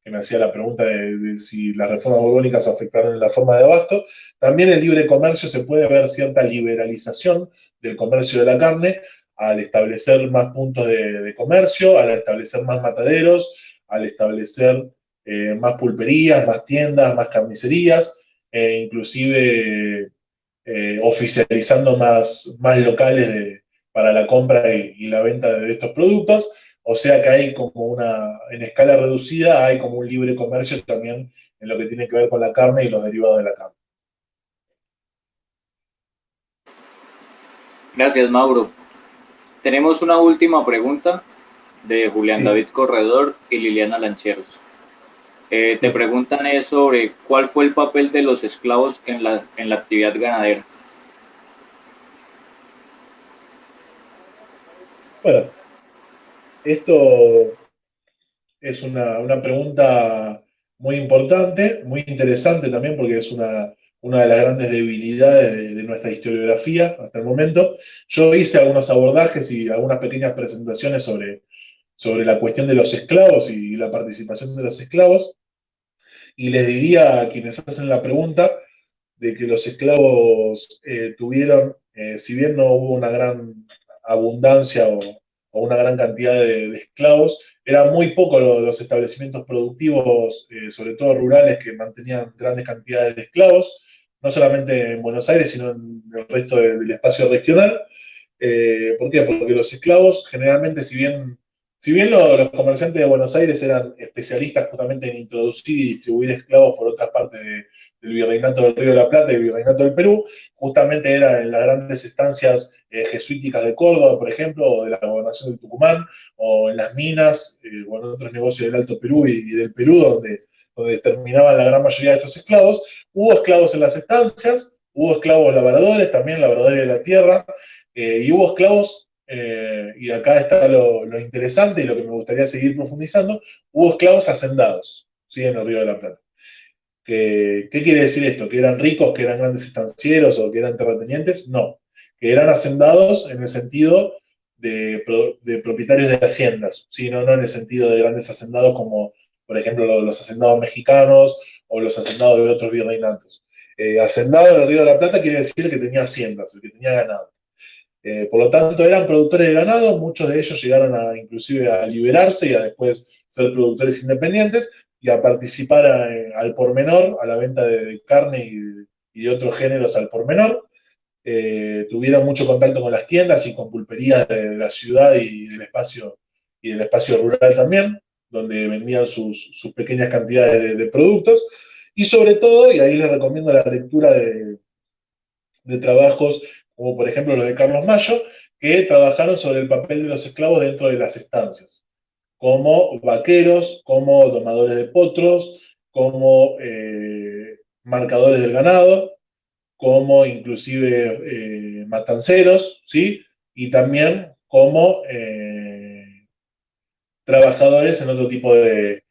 que me hacía la pregunta de si las reformas borbónicas afectaron en la forma de abasto, también el libre comercio se puede ver cierta liberalización del comercio de la carne al establecer más puntos de comercio, al establecer más mataderos, al establecer más pulperías, más tiendas, más carnicerías, inclusive oficializando más locales para la compra y la venta de estos productos. O sea que hay como en escala reducida, hay como un libre comercio también en lo que tiene que ver con la carne y los derivados de la carne. Gracias, Mauro. Tenemos una última pregunta de Julián Sí, David Corredor y Liliana Lancheros. Te sí. preguntan sobre cuál fue el papel de los esclavos en la actividad ganadera. Bueno, esto es una pregunta muy importante, muy interesante también, porque es una de las grandes debilidades de nuestra historiografía hasta el momento. Yo hice algunos abordajes y algunas pequeñas presentaciones sobre la cuestión de los esclavos y la participación de los esclavos, y les diría a quienes hacen la pregunta de que los esclavos tuvieron, si bien no hubo una gran abundancia o una gran cantidad de esclavos, eran muy pocos los establecimientos productivos, sobre todo rurales, que mantenían grandes cantidades de esclavos, no solamente en Buenos Aires, sino en el resto del espacio regional. ¿Por qué? Porque los esclavos generalmente, si bien los comerciantes de Buenos Aires eran especialistas justamente en introducir y distribuir esclavos por otras partes del Virreinato del Río de la Plata y el Virreinato del Perú, justamente eran en las grandes estancias jesuíticas de Córdoba, por ejemplo, o de la gobernación de Tucumán, o en las minas, o en otros negocios del Alto Perú y del Perú, donde terminaban la gran mayoría de estos esclavos. Hubo esclavos en las estancias, hubo esclavos labradores, también labradores de la tierra, y hubo esclavos, y acá está lo interesante y lo que me gustaría seguir profundizando, hubo esclavos hacendados, ¿sí? En el Río de la Plata. ¿Qué quiere decir esto? ¿Que eran ricos, que eran grandes estancieros o que eran terratenientes? No, que eran hacendados en el sentido de propietarios de haciendas, ¿sí? No en el sentido de grandes hacendados como, por ejemplo, los hacendados mexicanos o los hacendados de otros virreinatos. Hacendado en el Río de la Plata quiere decir que tenía haciendas, el que tenía ganado. Por lo tanto, eran productores de ganado, muchos de ellos llegaron inclusive a liberarse y a después ser productores independientes y a participar al por menor, a la venta de carne y de otros géneros al por menor. Tuvieron mucho contacto con las tiendas y con pulperías de la ciudad y del espacio rural también, donde vendían sus pequeñas cantidades de productos. Y sobre todo, y ahí les recomiendo la lectura de trabajos como por ejemplo los de Carlos Mayo, que trabajaron sobre el papel de los esclavos dentro de las estancias, como vaqueros, como domadores de potros, como marcadores del ganado, como inclusive matanceros, ¿sí? Y también como trabajadores en otro tipo de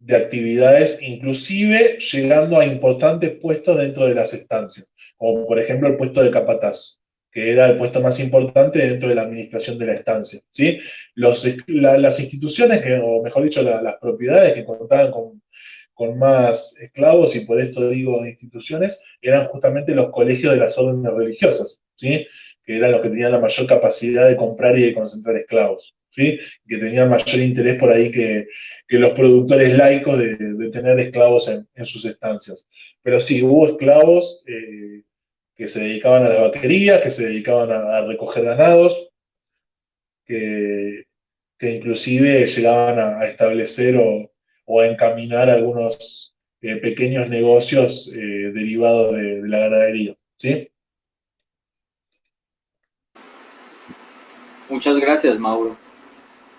actividades, inclusive llegando a importantes puestos dentro de las estancias, como por ejemplo el puesto de capataz, que era el puesto más importante dentro de la administración de la estancia. ¿Sí? Las instituciones, o mejor dicho, las propiedades que contaban con más esclavos, y por esto digo instituciones, eran justamente los colegios de las órdenes religiosas, ¿sí? Que eran los que tenían la mayor capacidad de comprar y de concentrar esclavos. ¿Sí? Que tenían mayor interés por ahí que los productores laicos de tener esclavos en sus estancias. Pero sí, hubo esclavos que se dedicaban a la vaquería, que se dedicaban a recoger ganados, que, que inclusive llegaban a establecer o a encaminar algunos pequeños negocios derivados de la ganadería. ¿Sí? Muchas gracias, Mauro.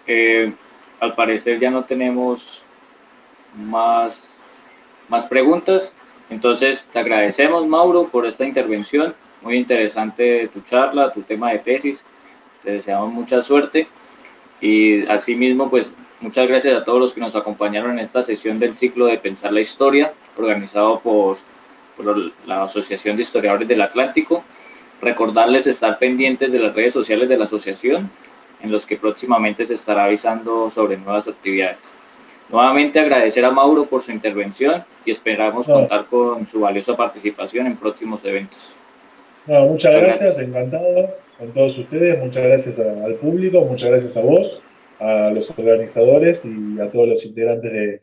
Eh, Al parecer ya no tenemos más, más preguntas. Entonces, te agradecemos, Mauro, por esta intervención. Muy interesante tu charla, tu tema de tesis. Te deseamos mucha suerte. Y asimismo, pues muchas gracias a todos los que nos acompañaron en esta sesión del ciclo de Pensar la Historia, organizado por la Asociación de Historiadores del Atlántico. Recordarles estar pendientes de las redes sociales de la asociación, en los que próximamente se estará avisando sobre nuevas actividades. Nuevamente agradecer a Mauro por su intervención y esperamos No, contar con su valiosa participación en próximos eventos. no, muchas Muchas gracias, gracias. encantado con todos ustedes, muchas gracias al público, muchas gracias a vos, a los organizadores y a todos los integrantes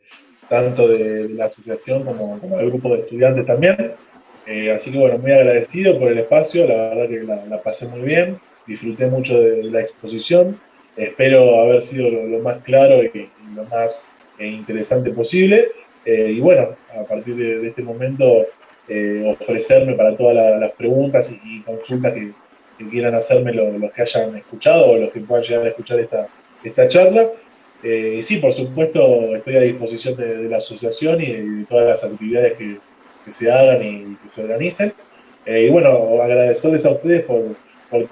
tanto de la asociación como del grupo de estudiantes también. Así que bueno, muy agradecido por el espacio, la verdad que la pasé muy bien, disfruté mucho de la exposición, espero haber sido lo más claro y lo más interesante posible. Y bueno, a partir de este momento ofrecerme para todas las preguntas y consultas que quieran hacerme los que hayan escuchado o los que puedan llegar a escuchar esta charla. Y sí, por supuesto, estoy a disposición de la asociación y de todas las actividades que se hagan y que se organicen. Y bueno, agradecerles a ustedes por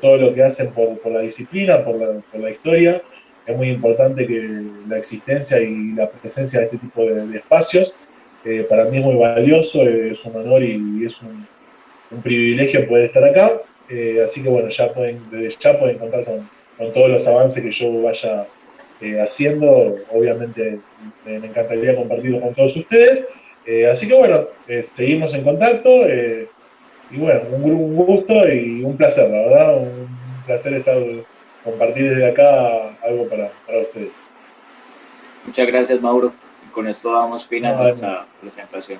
todo lo que hacen por la disciplina, por la historia. Es muy importante que la existencia y la presencia de este tipo de espacios para mí es muy valioso, es un honor y es un privilegio poder estar acá. Así que bueno, desde ya pueden contar con todos los avances que yo vaya haciendo. Obviamente me encantaría compartirlo con todos ustedes. Así que bueno, seguimos en contacto. Y bueno, un gusto y un placer, la verdad, un placer compartir desde acá algo para ustedes. Muchas gracias, Mauro. Y con esto damos fin a No, nuestra presentación.